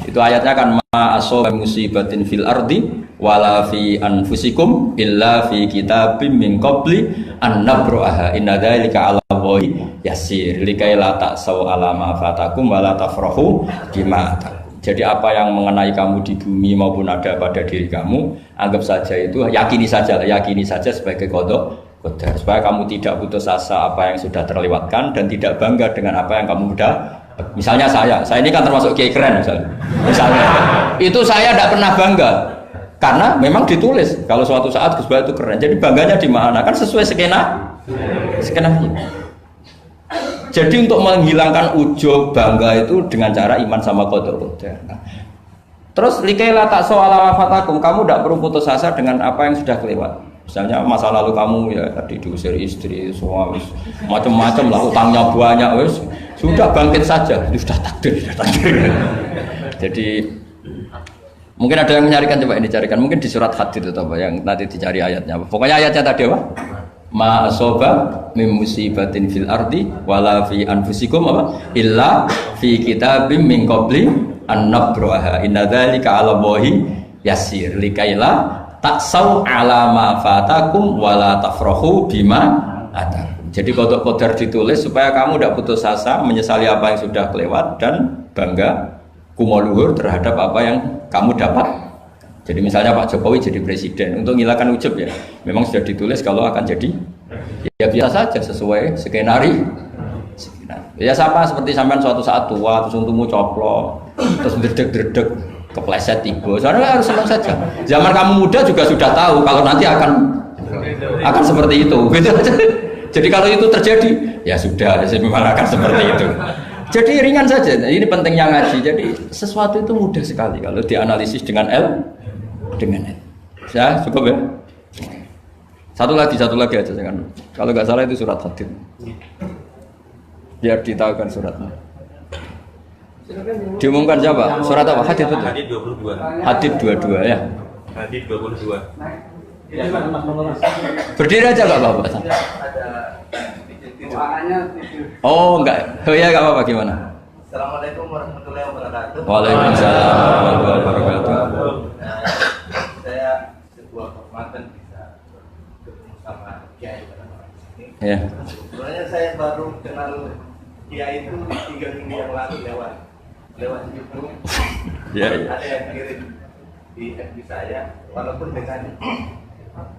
Itu ayatnya kan ma asoba musibatin fil ardi wala fi anfusikum illa fi kitabim min qabli an nabraha inna dzalika 'ala Allahi yasir likai la ta'sau 'ala ma fatakum wala tafrahu bima atakum. Jadi apa yang mengenai kamu di bumi maupun ada pada diri kamu, anggap saja itu, yakini saja sebagai qada qadar, supaya kamu tidak putus asa apa yang sudah terlewatkan dan tidak bangga dengan apa yang kamu sudah. Misalnya saya ini kan termasuk kiai keren misalnya itu saya tidak pernah bangga karena memang ditulis kalau suatu saat Gus Bahat itu keren, jadi bangganya di mana? Kan sesuai skenario. Jadi untuk menghilangkan ujub bangga itu dengan cara iman sama qada qadar. Terus likaila tak soal fatakum, kamu tidak perlu putus asa dengan apa yang sudah kelewat. Misalnya masa lalu kamu ya tadi diusir istri, suami, macam-macam lah, utangnya banyak, wes sudah bangkit saja, itu sudah takdir. Jadi mungkin ada yang menyarikan, coba ini carikan, mungkin di surat Hadid itu apa yang nanti dicari ayatnya. Pokoknya ayatnya tadi apa? Ma asoba mim musibatin fil ardi wala fi anfusikum apa? Illa fi kitabim min qabli an nabraha inna dzalika 'ala Allahi yasir likaila taksau 'ala ma fatakum wala tafrahu bima atakum. Jadi kodok kodar ditulis supaya kamu tidak putus asa menyesali apa yang sudah kelewat dan bangga kumoluhur terhadap apa yang kamu dapat. Jadi misalnya Pak Jokowi jadi presiden, untuk menghilangkan ujub ya, memang sudah ditulis kalau akan jadi ya biasa saja sesuai skenario. Ya sama seperti sampean suatu saat tua terus untukmu coplok, terus dredeg-dredeg kepleset tiba. Soalnya harus senang saja. Zaman kamu muda juga sudah tahu kalau nanti akan seperti itu. Jadi kalau itu terjadi, ya sudah, memang akan seperti itu. Jadi ringan saja. Ini pentingnya ngaji. Jadi sesuatu itu mudah sekali kalau dianalisis dengan dengan L. Ya, cukup ya. Satu lagi aja jangan. Kalau nggak salah itu surat Hadid. Biar ditahukan suratnya. Diumumkan siapa? Surat apa? Hadid betul. Hadid 22. Hadid 22 ya. Hadid 22. Berdiri aja nggak apa-apa. Oh enggak. Oh ya nggak apa-apa gimana? Assalamualaikum warahmatullahi wabarakatuh. Waalaikumsalam warahmatullahi wabarakatuh. Saya sebuah kehormatan bisa ketemu sama Kiai pada malam ini. Ya. Sebenarnya saya baru kenal Kiai itu 3 minggu yang lalu lewat YouTube. Ya. Ada yang kirim di FB saya, walaupun dengan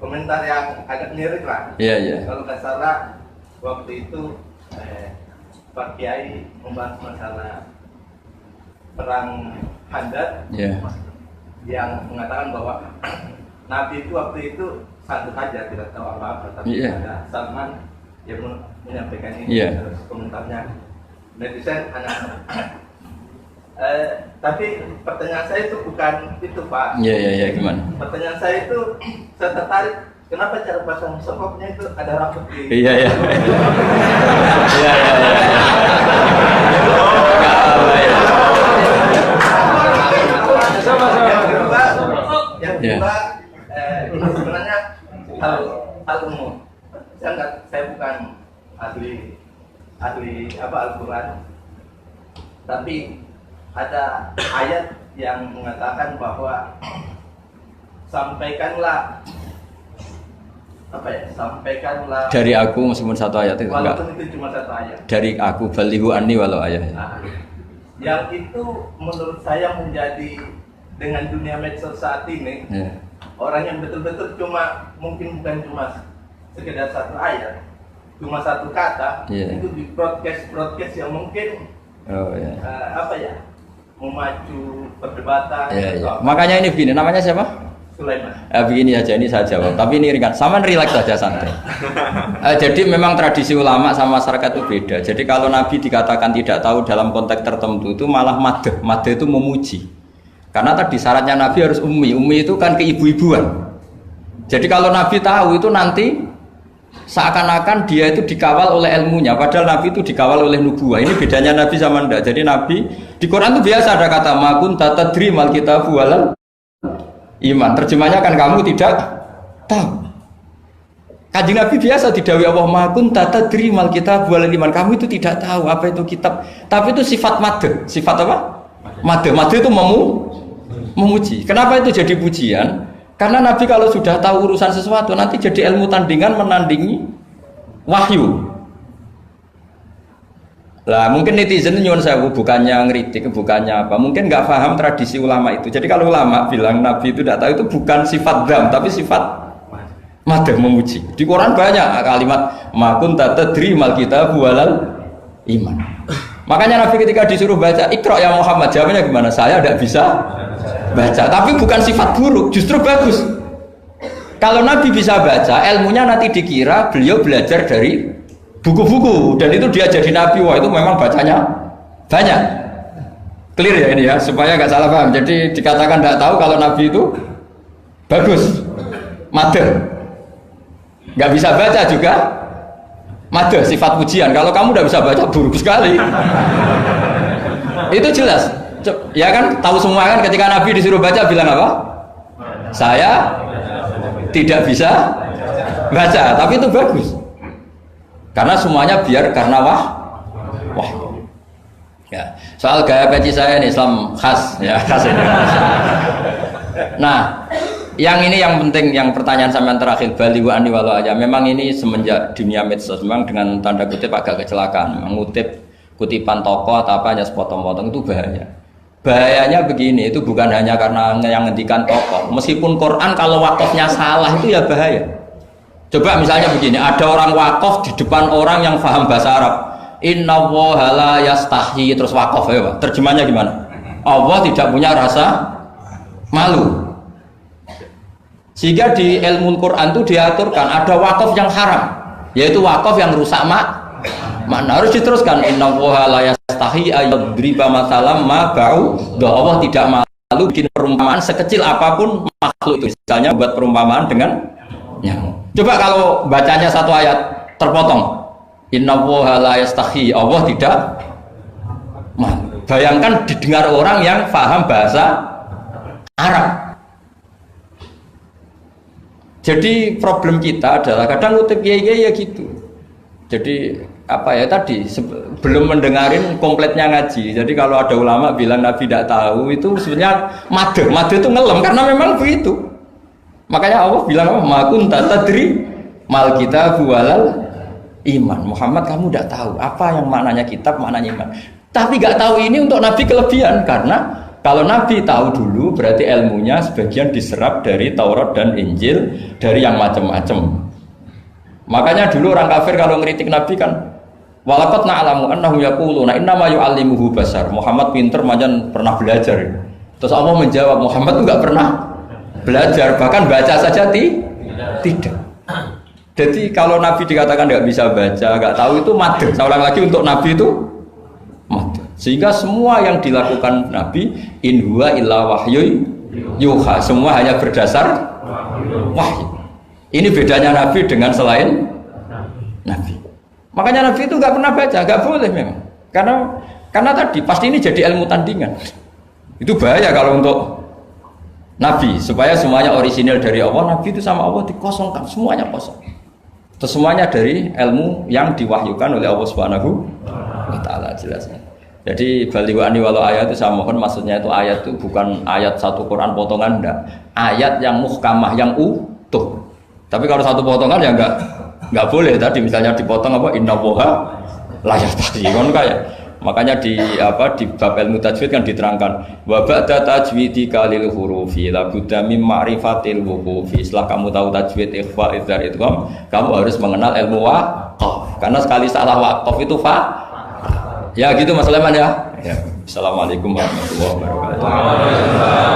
komentar yang agak mirip lah. Iya. Kalau nggak salah waktu itu Pak Kiai membahas masalah perang Handar, yang mengatakan bahwa Nabi itu waktu itu santai saja, tidak tahu apa-apa, tapi ada Salman yang menyampaikan ini komentarnya. netizen anak. Tapi pertanyaan saya itu bukan itu, Pak. Iya, gimana? Pertanyaan saya itu, saya tertarik kenapa cara pasang sokoknya itu ada rambut di. Iya. Iya. Yang kedua, ini sebenarnya hal umum. Saya bukan ahli Al-Quran, tapi ada ayat yang mengatakan bahwa sampaikanlah dari aku meskipun satu ayat itu enggak. Walaupun itu cuma satu ayat. Dari aku balighu anni walau ayat. Nah, yang itu menurut saya menjadi dengan dunia medsos saat ini, orang yang betul-betul mungkin bukan cuma sekedar satu ayat, cuma satu kata, itu di broadcast yang mungkin memacu perdebatan. Makanya ini begini, namanya siapa? Sulaiman. Begini aja, ini saya jawab. Tapi ini ringan, sama relax saja, santai. Jadi memang tradisi ulama sama masyarakat itu beda. Jadi kalau Nabi dikatakan tidak tahu dalam konteks tertentu itu malah madh. Madh itu memuji. Karena tadi syaratnya Nabi harus ummi. Ummi itu kan keibu-ibuan. Jadi kalau Nabi tahu itu nanti seakan-akan dia itu dikawal oleh ilmunya. Padahal Nabi itu dikawal oleh nubuwah. Ini bedanya Nabi sama ndak. Jadi Nabi di Quran itu biasa ada kata makun tatadri mal kitabu walal iman. Terjemahnya kan kamu tidak tahu. Kanjeng Nabi biasa didhawuhi Allah makun tatadri mal kitabu walal iman. Kamu itu tidak tahu apa itu kitab. Tapi itu sifat madh. Sifat apa? Madh. Madh itu memuji. Kenapa itu jadi pujian? Karena Nabi kalau sudah tahu urusan sesuatu nanti jadi ilmu tandingan menandingi wahyu. Lah mungkin netizen nyuwun sewu bukannya ngritik, bukannya apa. Mungkin nggak paham tradisi ulama itu. Jadi kalau ulama bilang Nabi itu tidak tahu itu bukan sifat dzam tapi sifat madh, memuji. Di Quran banyak kalimat makun tatadri mal kitabu walal iman. Makanya Nabi ketika disuruh baca Iqra ya Muhammad, jawabnya gimana? Saya tidak bisa baca, tapi bukan sifat buruk, justru bagus. Kalau Nabi bisa baca, ilmunya nanti dikira beliau belajar dari buku-buku dan itu dia jadi Nabi. Wah itu memang bacanya banyak. Clear ya ini ya, supaya nggak salah paham. Jadi dikatakan tidak tahu kalau Nabi itu bagus, madh. Nggak bisa baca juga madh, sifat pujian. Kalau kamu tidak bisa baca buruk sekali. Itu jelas. Ya kan tahu semua kan ketika Nabi disuruh baca bilang apa? Saya tidak bisa baca, tapi itu bagus. Karena semuanya biar karena wah. Ya, soal gaya peci saya ini Islam khas ya, khas Indonesia. Nah, yang ini yang penting, yang pertanyaan sampean terakhir balighu anni walau aja. Memang ini semenjak dunia medsos memang dengan tanda kutip agak kecelakaan. Mengutip kutipan tokoh atau apa hanya sepotong-potong itu bahaya. Bahayanya begini, itu bukan hanya karena yang ngendikan tokoh. Meskipun Quran kalau wakafnya salah itu ya bahaya. Coba misalnya begini, ada orang wakaf di depan orang yang paham bahasa Arab. Inna woha la yastahi, terus wakaf ya Pak. Terjemahnya gimana? Allah tidak punya rasa malu. Sehingga di ilmu Quran itu diaturkan ada wakaf yang haram, yaitu wakaf yang rusak makna. Harus diteruskan inna woha la yastahi ayadriba masalam ma ba'u. Allah tidak malu bikin perumpamaan sekecil apapun makhluk itu. Misalnya buat perumpamaan dengan nyamuk. Coba kalau bacanya satu ayat terpotong. Inna woha la yastahi, Allah tidak malu. Bayangkan didengar orang yang paham bahasa Arab. Jadi problem kita adalah kadang ngutip ya gitu. Jadi apa ya tadi belum mendengarin kompletnya ngaji. Jadi kalau ada ulama bilang Nabi tidak tahu itu sebenarnya madh itu ngelem karena memang begitu. Makanya Allah bilang apa? Ma kunta tadri mal kitabu walal iman. Muhammad kamu tidak tahu apa yang maknanya kitab, maknanya iman. Tapi nggak tahu ini untuk Nabi kelebihan karena kalau Nabi tahu dulu berarti ilmunya sebagian diserap dari Taurat dan Injil, dari yang macam-macam. Makanya dulu orang kafir kalau ngeritik Nabi kan walaqad na'lamu annahu yaquluna innama yu'allimuhu basar. Muhammad pinter macam pernah belajar. Terus Allah menjawab Muhammad itu enggak pernah belajar, bahkan baca saja tidak. Jadi kalau Nabi dikatakan enggak bisa baca, enggak tahu itu madh. Saya ulang lagi untuk Nabi itu Sehingga semua yang dilakukan Nabi in huwa illa wahyu yuha, semua hanya berdasar wahyu. Ini bedanya Nabi dengan selain Nabi. Makanya Nabi itu nggak pernah baca, nggak boleh memang. Karena tadi pasti ini jadi ilmu tandingan. Itu bahaya kalau untuk Nabi, supaya semuanya orisinil dari Allah. Nabi itu sama Allah dikosongkan, semuanya kosong. Terus semuanya dari ilmu yang diwahyukan oleh Allah Subhanahu wa Ta'ala, jelasnya. Jadi baliwani walau ayat itu saya mohon, maksudnya itu ayat itu bukan ayat satu Quran potongan, enggak. Ayat yang muhkamah, yang utuh. Tapi kalau satu potongan ya enggak boleh. Tadi misalnya dipotong apa, inna woha layak tadi kan kayak. Makanya di bab ilmu tajwid kan diterangkan wa ba'da tajwidika lil hurufi la budda mim ma'rifatil wuqufi. Setelah kamu tahu tajwid, ikhfa, idhar, idgham, kamu harus mengenal ilmu waqaf. Karena sekali salah waqaf itu ya gitu Mas Leman ya. Assalamualaikum warahmatullahi wabarakatuh.